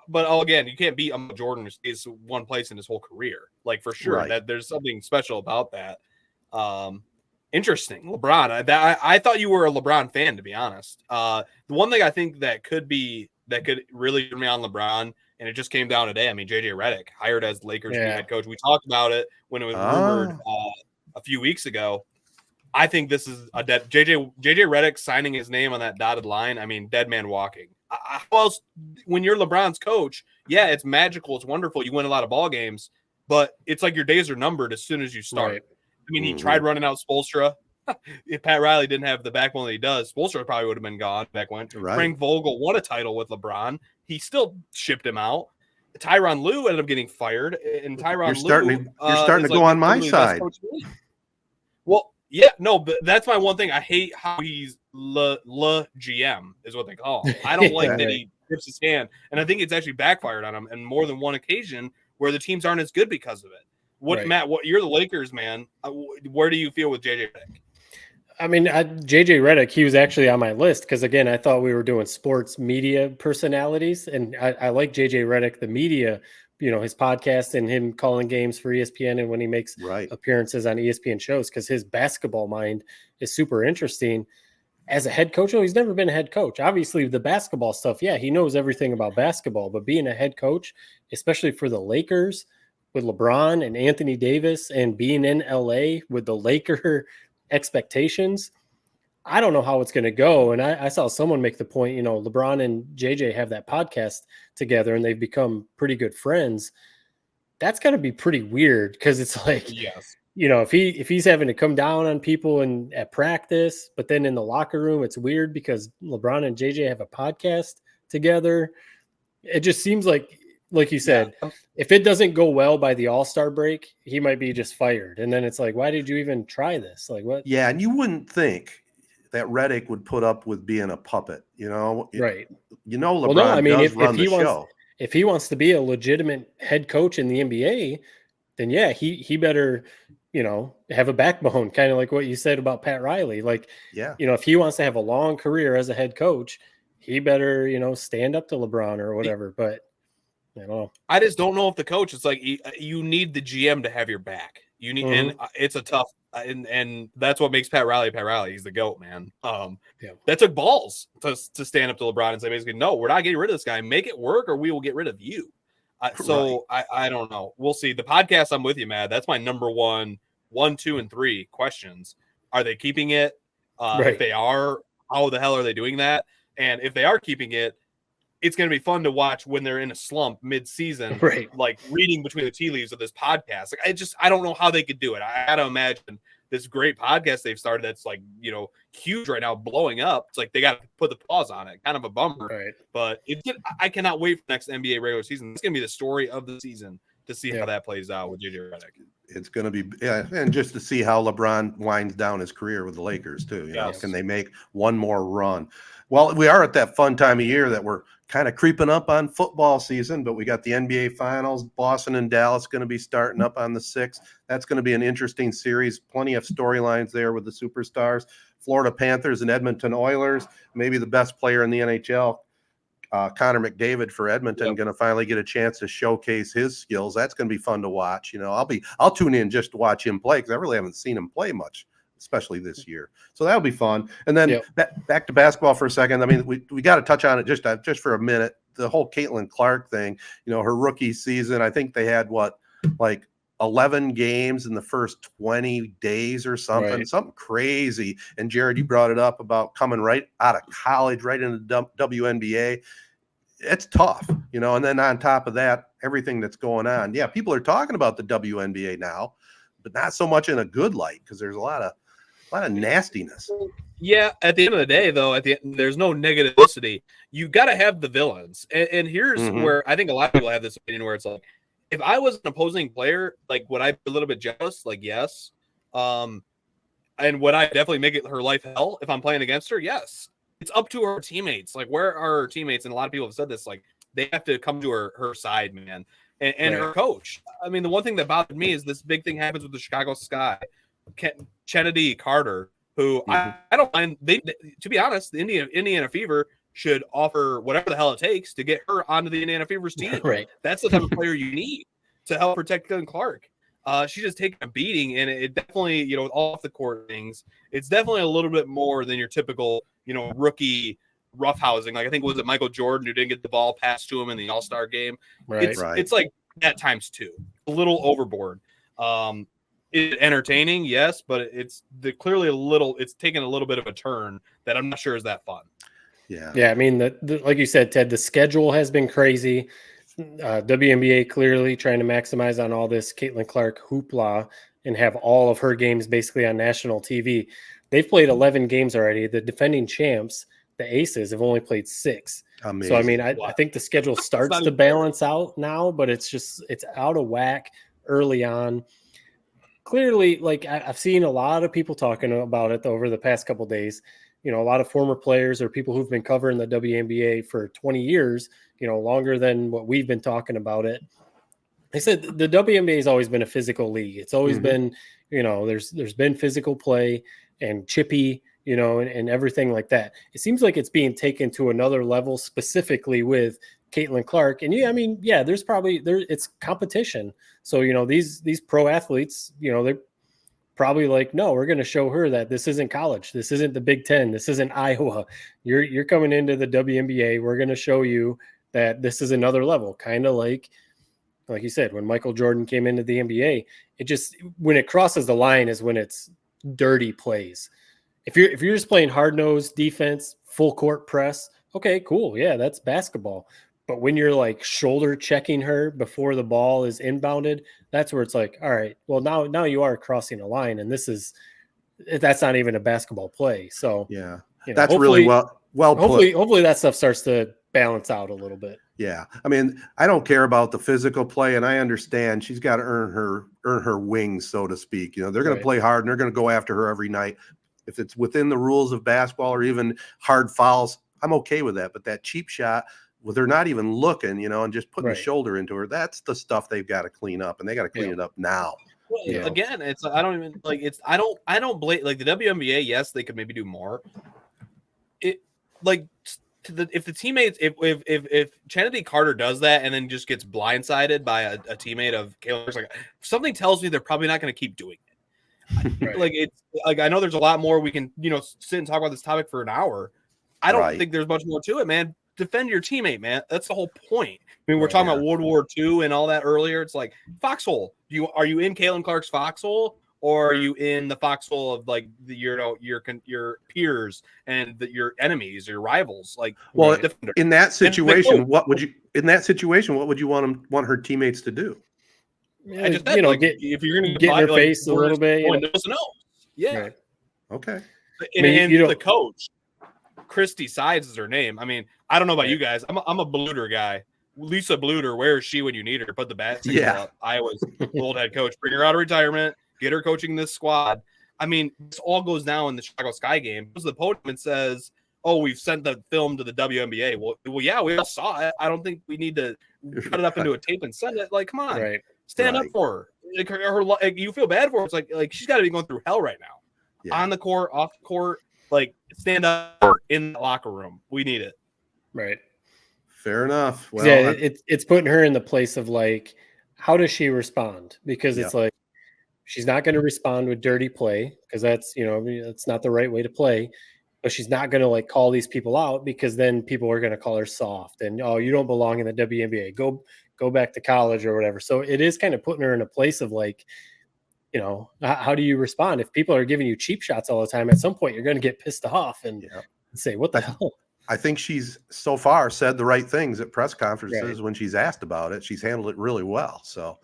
But again, you can't beat Jordan, who stays one place in his whole career. Like for sure, that there's something special about that. Interesting, LeBron. I thought you were a LeBron fan, to be honest. The one thing I think that could really turn me on LeBron, and it just came down today. I mean, JJ Redick hired as Lakers head coach. We talked about it when it was rumored a few weeks ago. I think this is a dead JJ Redick signing his name on that dotted line. I mean, dead man walking. How else, when you're LeBron's coach, yeah, it's magical, it's wonderful. You win a lot of ball games, but it's like your days are numbered as soon as you start. Right. I mean, he tried running out Spoelstra. If Pat Riley didn't have the backbone that he does, Spoelstra probably would have been gone back when. Right. Frank Vogel won a title with LeBron. He still shipped him out. Tyronn Lue ended up getting fired, and Tyronn Lue. You're starting to go on my side. Well, yeah, no, but that's my one thing. I hate how he's le GM is what they call him. I don't like that he grips his hand, and I think it's actually backfired on him on more than one occasion where the teams aren't as good because of it. Matt? You're the Lakers, man. Where do you feel with JJ Redick? I mean, JJ Redick, he was actually on my list because, again, I thought we were doing sports media personalities, and I like JJ Redick, the media, his podcast and him calling games for ESPN and when he makes appearances on ESPN shows, because his basketball mind is super interesting. As a head coach, he's never been a head coach. Obviously, the basketball stuff, yeah, he knows everything about basketball, but being a head coach, especially for the Lakers with LeBron and Anthony Davis and being in LA with the Laker expectations, I don't know how it's going to go. And I saw someone make the point, LeBron and JJ have that podcast together and they've become pretty good friends. That's got to be pretty weird, because it's like, if he's having to come down on people at practice, but then in the locker room, it's weird because LeBron and JJ have a podcast together. It just seems like you said, if it doesn't go well by the All-Star break, he might be just fired. And then it's like, why did you even try this? Like, what? Yeah, and you wouldn't think that Redick would put up with being a puppet, Right. LeBron does run the show. If he wants to be a legitimate head coach in the NBA, then yeah, he better, have a backbone, kind of like what you said about Pat Riley. Like, if he wants to have a long career as a head coach, he better, stand up to LeBron or whatever. But I just don't know if the coach, it's like you need the GM to have your back. You need, and it's a tough, and that's what makes Pat Riley. He's the GOAT, man. That took balls to stand up to LeBron and say, basically, no, we're not getting rid of this guy. Make it work, or we will get rid of you. I don't know. We'll see. The podcast, I'm with you, Matt. That's my number 1, 2, and 3 questions. Are they keeping it? If they are, how the hell are they doing that? And if they are keeping it, it's going to be fun to watch when they're in a slump mid-season, like reading between the tea leaves of this podcast. Like, I don't know how they could do it. I got to imagine this great podcast they've started that's like, huge right now, blowing up. It's like they got to put the pause on it. Kind of a bummer. Right. But I cannot wait for next NBA regular season. It's going to be the story of the season to see how that plays out with JJ Redick. It's going to be, and just to see how LeBron winds down his career with the Lakers too. Can they make one more run? Well, we are at that fun time of year that we're kind of creeping up on football season, but we got the NBA Finals. Boston and Dallas going to be starting up on the 6th. That's going to be an interesting series. Plenty of storylines there with the superstars. Florida Panthers and Edmonton Oilers, maybe the best player in the NHL Connor McDavid for Edmonton going to finally get a chance to showcase his skills. That's going to be fun to watch. I'll tune in just to watch him play because I really haven't seen him play much, especially this year. So that'll be fun. And then back to basketball for a second. I mean, we got to touch on it just for a minute. The whole Caitlin Clark thing, her rookie season, I think they had 11 games in the first 20 days or something, something crazy. And Jared, you brought it up about coming right out of college, right into the WNBA. It's tough, and then on top of that, everything that's going on. Yeah, people are talking about the WNBA now, but not so much in a good light because there's a lot of nastiness. Yeah, at the end of the day, though, there's no negativity. You got to have the villains, and here's where I think a lot of people have this opinion where it's like, if I was an opposing player, would I be a little bit jealous? Yes. And would I definitely make it her life hell if I'm playing against her? Yes. It's up to her teammates. Where are her teammates? And a lot of people have said this. They have to come to her side, man, and her coach. I mean, the one thing that bothered me is this big thing happens with the Chicago Sky, Kennedy Carter, who I don't mind. To be honest, the Indiana Fever should offer whatever the hell it takes to get her onto the Indiana Fever's team. Right. That's the type of player you need to help protect Caitlin Clark. She's just taking a beating, and it definitely, with off the court things, it's definitely a little bit more than your typical, rookie roughhousing. I think, was it Michael Jordan who didn't get the ball passed to him in the All-Star game? Right. It's like that times two, a little overboard. It's entertaining, yes, but it's clearly it's taken a little bit of a turn that I'm not sure is that fun. Yeah. I mean, like you said, Ted, the schedule has been crazy. WNBA clearly trying to maximize on all this Caitlin Clark hoopla and have all of her games basically on national TV. They've played 11 games already. The defending champs, the AZees, have only played 6. Amazing. So, I mean, I think the schedule starts to balance out now, but it's out of whack early on. Clearly, I've seen a lot of people talking about it over the past couple of days. A lot of former players or people who've been covering the WNBA for 20 years, longer than what we've been talking about it. They said the WNBA has always been a physical league. It's always been, there's been physical play and chippy, and everything like that. It seems like it's being taken to another level, specifically with Caitlin Clark. And there's it's competition. So, these pro athletes, they're probably no, we're going to show her that this isn't college. This isn't the Big Ten. This isn't Iowa. You're coming into the WNBA. We're going to show you that this is another level. Kind of like you said, when Michael Jordan came into the NBA, when it crosses the line is when it's dirty plays. If you're just playing hard-nosed defense, full court press, okay, cool. Yeah, that's basketball. But when you're shoulder checking her before the ball is inbounded, that's where it's all right, well, now you are crossing a line, and that's not even a basketball play. So yeah, that's really well put. Hopefully that stuff starts to balance out a little bit. Yeah. I mean, I don't care about the physical play, and I understand she's got to earn her wings, so to speak. They're going to play hard and they're going to go after her every night. If it's within the rules of basketball or even hard fouls, I'm okay with that. But that cheap shot, well, they're not even looking, and just putting the shoulder into her. That's the stuff they've got to clean up, and they got to clean it up now. Well, again, it's I don't even I don't blame the WNBA. Yes, they could maybe do more. If the teammates, if Kennedy Carter does that and then just gets blindsided by a teammate of Kayla, something tells me they're probably not going to keep doing it. It's I know there's a lot more we can sit and talk about this topic for an hour. I don't think there's much more to it, man. Defend your teammate, man. That's the whole point. I mean, we're talking about World War II and all that earlier. It's foxhole. Are you in Caitlin Clark's foxhole, or are you in the foxhole of your peers and your enemies, your rivals? In that situation, what would you want her teammates to do? I just said, if you're going to get in her face a little bit, yeah, right. Okay. And the coach, Christy Sides is her name. I mean, I don't know about you guys. I'm a Bluter guy. Lisa Bluter, where is she when you need her? Put the bat up. Iowa's old head coach. Bring her out of retirement. Get her coaching this squad. I mean, this all goes down in the Chicago Sky game. Goes to the podium and says, "Oh, we've sent the film to the WNBA." Well, yeah, we all saw it. I don't think we need to cut it up into a tape and send it. Come on, stand up for her. You feel bad for her. It's like she's got to be going through hell right now, on the court, off the court. Stand up in the locker room. We need it. Right. Fair enough. Well, Yeah, it's putting her in the place of like, how does she respond? Because it's like she's not going to respond with dirty play because that's that's not the right way to play. But she's not going to like call these people out because then people are going to call her soft and you don't belong in the WNBA. Go back to college or whatever. So it is kind of putting her in a place of like, how do you respond if people are giving you cheap shots all the time? At some point, you're going to get pissed off and say, "What the hell?" I think she's so far said the right things at press conferences when she's asked about it. She's handled it really well. So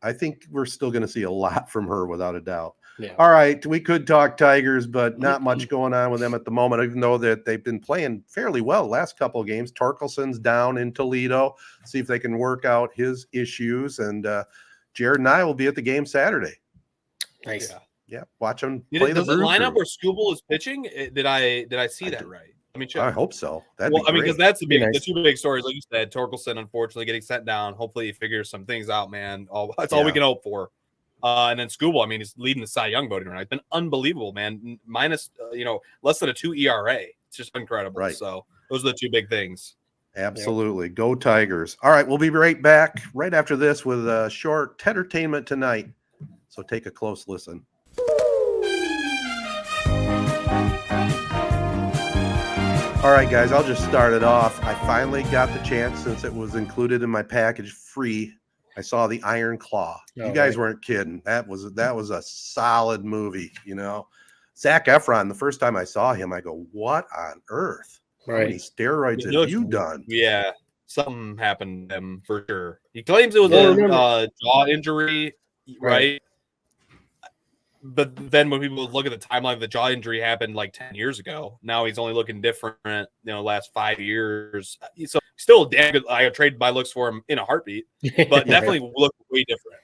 I think we're still going to see a lot from her without a doubt. Yeah. All right. We could talk Tigers, but not much going on with them at the moment, even though that they've been playing fairly well the last couple of games. Torkelson's down in Toledo. See if they can work out his issues. And Jared and I will be at the game Saturday. Nice. Yeah. Watch them play the lineup where Skubal is pitching. Did I see that right? I mean, I hope so. Because that's the two big stories, like you said. Torkelson, unfortunately, getting sent down. Hopefully, he figures some things out, man. That's all we can hope for. And then Skubal, I mean, he's leading the Cy Young voting right. It's been unbelievable, man. Minus, less than a 2 ERA. It's just incredible. Right. So those are the two big things. Absolutely. Go Tigers. All right. We'll be right back right after this with a short Tedertainment tonight. So take a close listen. All right, guys, I'll just start it off. I finally got the chance, since it was included in my package free. I saw The Iron Claw. You guys weren't kidding. That was a solid movie, Zac Efron, the first time I saw him, I go, what on earth? How many steroids have you done? Yeah, something happened to him for sure. He claims it was a jaw injury, right? But then when people look at the timeline, the jaw injury happened like 10 years ago. Now he's only looking different, last 5 years. So still damn good. I traded my looks for him in a heartbeat, but definitely looked way different.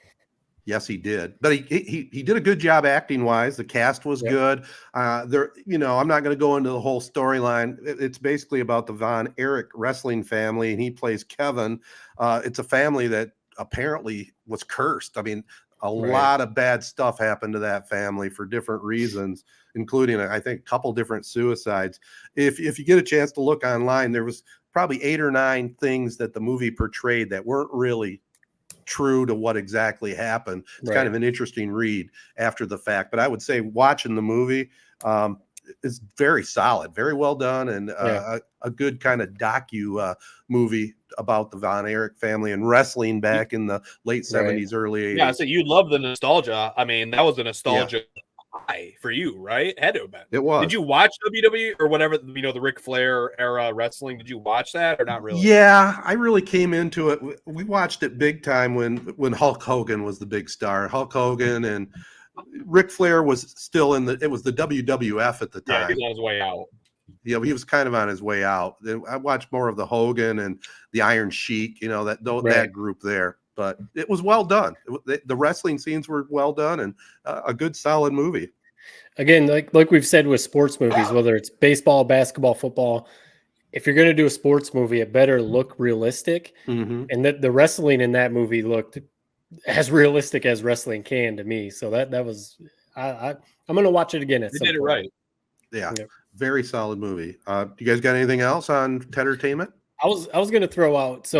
Yes, he did. But he did a good job acting wise. The cast was good. I'm not going to go into the whole storyline. It's basically about the Von Erich wrestling family, and he plays Kevin. It's a family that apparently was cursed. I mean, a lot of bad stuff happened to that family for different reasons, including, I think, a couple different suicides. If you get a chance to look online, there was probably 8 or 9 things that the movie portrayed that weren't really true to what exactly happened. It's kind of an interesting read after the fact. But I would say watching the movie is very solid, very well done, and a good kind of docu movie about the Von Erich family and wrestling back in the late 70s, early 80s. Yeah, so you love the nostalgia. I mean, that was a nostalgia high for you, right? It had to have been. It was. Did you watch WWE or whatever, the Ric Flair era wrestling? Did you watch that or not really? Yeah, I really came into it. We watched it big time when Hulk Hogan was the big star. Hulk Hogan and Ric Flair was still it was the WWF at the time. Yeah, he was on his way out. Yeah, he was kind of on his way out. I watched more of the Hogan and the Iron Sheik, that group there. But it was well done. The wrestling scenes were well done and a good, solid movie. Again, like we've said with sports movies, whether it's baseball, basketball, football, if you're going to do a sports movie, it better look realistic. Mm-hmm. And the wrestling in that movie looked as realistic as wrestling can to me. So that was I'm going to watch it again. They did it right. Yeah. Yep. Very solid movie. You guys got anything else on Tedertainment? I was going to throw out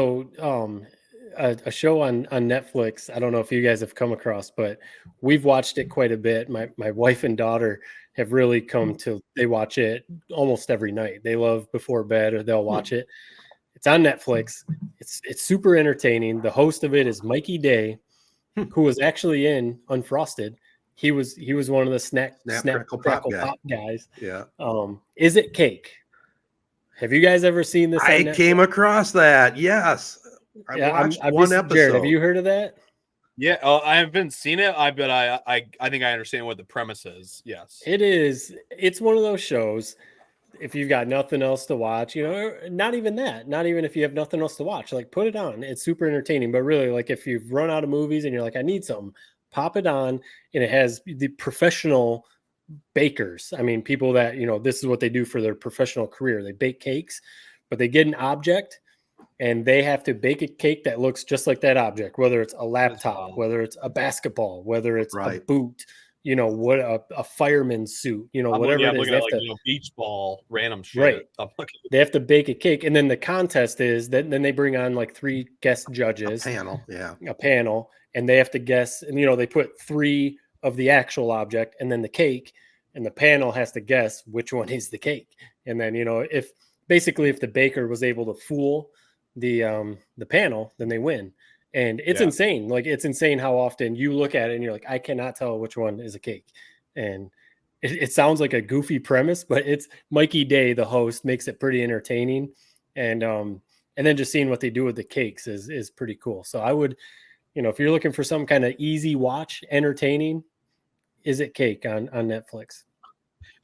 a show on Netflix. I don't know if you guys have come across, but we've watched it quite a bit. My wife and daughter have really come to. They watch it almost every night. They love before bed, or they'll watch it. It's on Netflix. It's super entertaining. The host of it is Mikey Day, who was actually in Unfrosted. He was one of the Snap Crackle Pop guys. Yeah. Is It Cake? Have you guys ever seen this? I came across that. Yes. I watched one episode. Jared, have you heard of that? Yeah, I haven't seen it. But I think I understand what the premise is. Yes, it is. It's one of those shows. If you've got nothing else to watch, not even that. Not even if you have nothing else to watch, like put it on. It's super entertaining. But really, like if you've run out of movies and you're like, I need something, pop it on, and it has the professional bakers. I mean, people that this is what they do for their professional career. They bake cakes, but they get an object. And they have to bake a cake that looks just like that object, whether it's a laptop, whether it's a basketball, whether it's a boot, what a fireman's suit, I'm whatever looking, it I'm is. looking They at have like to, beach ball, random shit. right. I'm looking. They have to bake a cake, and then the contest is that then they bring on like 3 guest judges, a panel, and they have to guess. And they put 3 of the actual object, and then the cake, and the panel has to guess which one is the cake. And then if the baker was able to fool the panel, then they win. And it's insane. Like, it's insane how often you look at it and you're like, I cannot tell which one is a cake. And it sounds like a goofy premise, but it's Mikey Day, the host, makes it pretty entertaining. And then just seeing what they do with the cakes is pretty cool. So I would, if you're looking for some kind of easy watch, entertaining, Is It Cake on Netflix.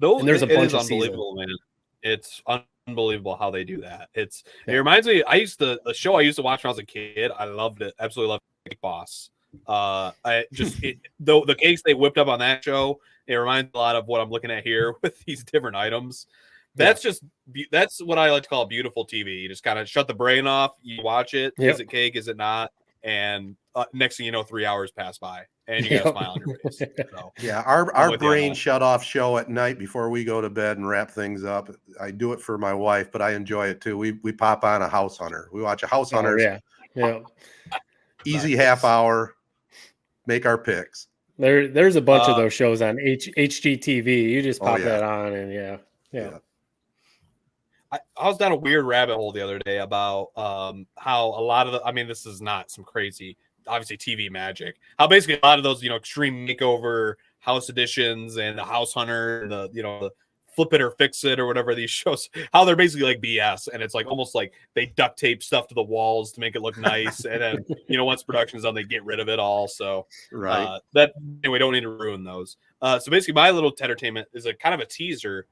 And there's a bunch of unbelievable, man. It's unbelievable how they do that. It reminds me, the show I used to watch when I was a kid. I loved it. Absolutely loved Cake Boss. The cakes they whipped up on that show, it reminds a lot of what I'm looking at here with these different items. That's what I like to call beautiful TV. You just kind of shut the brain off. You watch it. Yep. Is it cake? Is it not? And next thing you know, 3 hours pass by, and you got a smile on your face. So, our brain shut off show at night before we go to bed and wrap things up. I do it for my wife, but I enjoy it too. We pop on a House Hunter. We watch a House Hunter. Easy half hour. Make our picks. There's a bunch of those shows on HGTV. You just pop that on, and I was down a weird rabbit hole the other day about how a lot of this is not some crazy, obviously TV magic. How basically a lot of those, extreme makeover house editions and the House Hunter, and the Flip It or Fix It or whatever these shows, how they're basically like BS, and it's like almost like they duct tape stuff to the walls to make it look nice, and then once production's done, they get rid of it all. So we don't need to ruin those. So basically, my little Tedertainment is a kind of a teaser.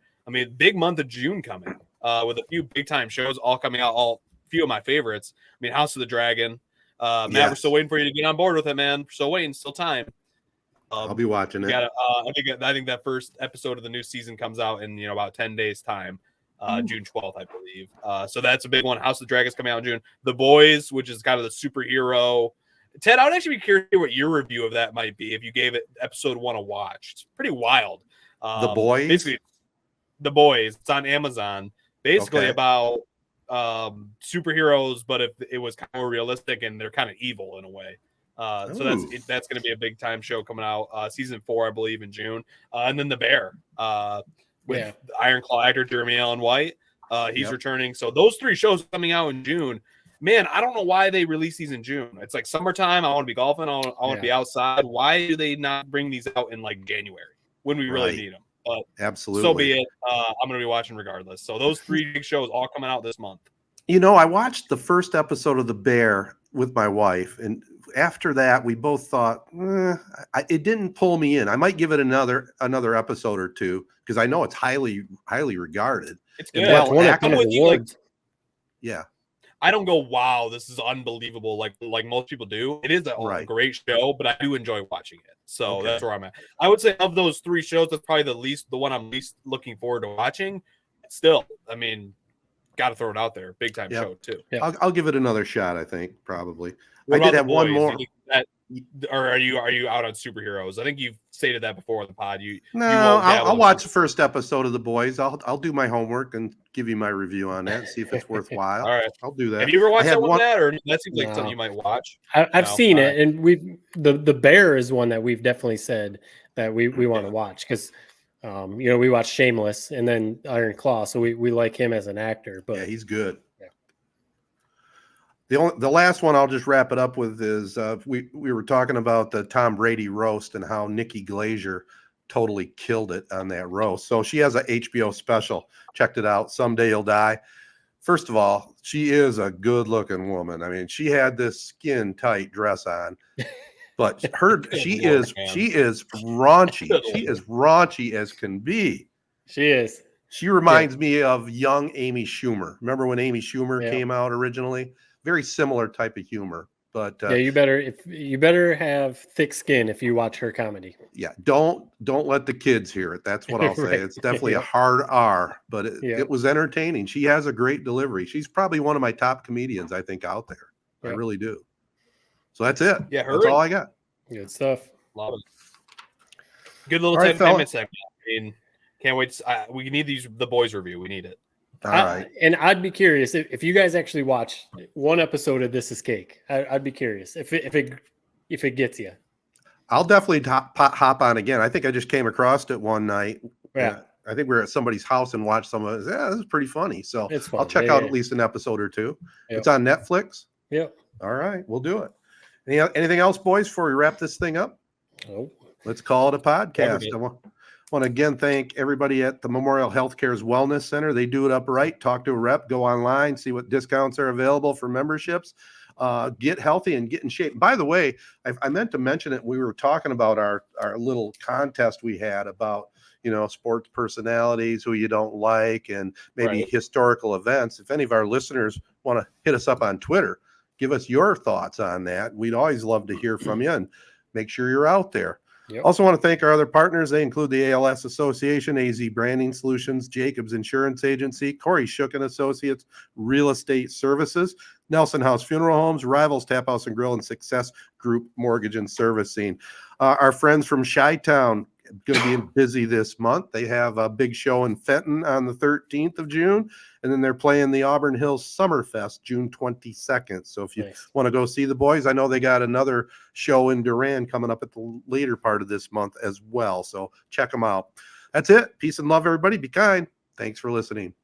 Big month of June coming. With a few big time shows all coming out, all few of my favorites. House of the Dragon. Matt, we're still waiting for you to get on board with it, man. We're still waiting, still time. I'll be watching it. I think that first episode of the new season comes out in about 10 days time, June 12th, I believe. So that's a big one. House of the Dragon is coming out in June. The Boys, which is kind of the superhero. Ted, I would actually be curious what your review of that might be if you gave it episode 1 a watch. It's pretty wild. The Boys, basically, The Boys. It's on Amazon. Basically about superheroes, but if it was kind of more realistic and they're kind of evil in a way. So that's going to be a big time show coming out. Season 4, I believe, in June. And then The Bear with Iron Claw actor Jeremy Allen White. He's returning. So those 3 shows coming out in June. Man, I don't know why they release these in June. It's like summertime. I want to be golfing. I want to be outside. Why do they not bring these out in like January when we really need them? But absolutely, so be it. I'm going to be watching regardless. So those 3 big shows all coming out this month. I watched the first episode of The Bear with my wife, and after that, we both thought it didn't pull me in. I might give it another episode or 2 because I know it's highly regarded. It's good. It's won a ton of awards. I don't go, wow, this is unbelievable, like most people do. It is a great show, but I do enjoy watching it. So that's where I'm at. I would say of those 3 shows, that's probably the one I'm least looking forward to watching. Still, got to throw it out there. Big time show too. Yeah. I'll give it another shot. I think probably. What I did have one more. Or are you out on superheroes? I think you've stated that before in the pod. I'll watch the first episode of The Boys. I'll do my homework and give you my review on that. See if it's worthwhile. All right, I'll do that. Have you ever watched that one? Or that seems like something you might watch. I've seen it, and the Bear is one that we've definitely said that we want to watch because. We watched Shameless and then Iron Claw, so we like him as an actor. But he's good. The last one I'll just wrap it up with is we were talking about the Tom Brady roast and how Nikki Glaser totally killed it on that roast. So she has a HBO special. Checked it out. Someday You'll Die. First of all, she is a good-looking woman. She had this skin-tight dress on. But she is raunchy. She is raunchy as can be. She is. She reminds me of young Amy Schumer. Remember when Amy Schumer came out originally? Very similar type of humor. But you better have thick skin if you watch her comedy. Yeah, don't let the kids hear it. That's what I'll say. It's definitely a hard R, but it was entertaining. She has a great delivery. She's probably one of my top comedians I think out there. I really do. So that's it. Yeah, that's all I got. Good stuff. Love it. Good little All right, fella. Tedertainment segment. I mean, can't wait. We need the boys review. We need it. All right. And I'd be curious if you guys actually watch one episode of This Is Cake. I'd be curious if it gets you. I'll definitely hop on again. I think I just came across it one night. Yeah. I think we were at somebody's house and watched some of it. Yeah, this is pretty funny. So It's fun. I'll check out at least an episode or two. Yep. It's on Netflix. Yep. All right, we'll do it. Anything else, boys, before we wrap this thing up? Oh. Let's call it a podcast. I want to again thank everybody at the Memorial Healthcare's Wellness Center. They do it up right. Talk to a rep, go online, see what discounts are available for memberships. Get healthy and get in shape. By the way, I meant to mention it. We were talking about our little contest we had about, sports personalities who you don't like and maybe historical events. If any of our listeners want to hit us up on Twitter, give us your thoughts on that. We'd always love to hear from you and make sure you're out there. Yep. Also want to thank our other partners. They include the ALS Association, AZee Branding Solutions, Jacobs Insurance Agency, Kori Shook and Associates, Real Estate Services, Nelson House Funeral Homes, Rivals Taphouse and Grille, and Success Group Mortgage and Servicing. Our friends from Chi-Town going to be busy this month. They have a big show in Fenton on the 13th of June, and then they're playing the Auburn Hills Summerfest June 22nd. So if you want to go see the boys, I know they got another show in Durand coming up at the later part of this month as well. So check them out. That's it. Peace and love, everybody. Be kind. Thanks for listening.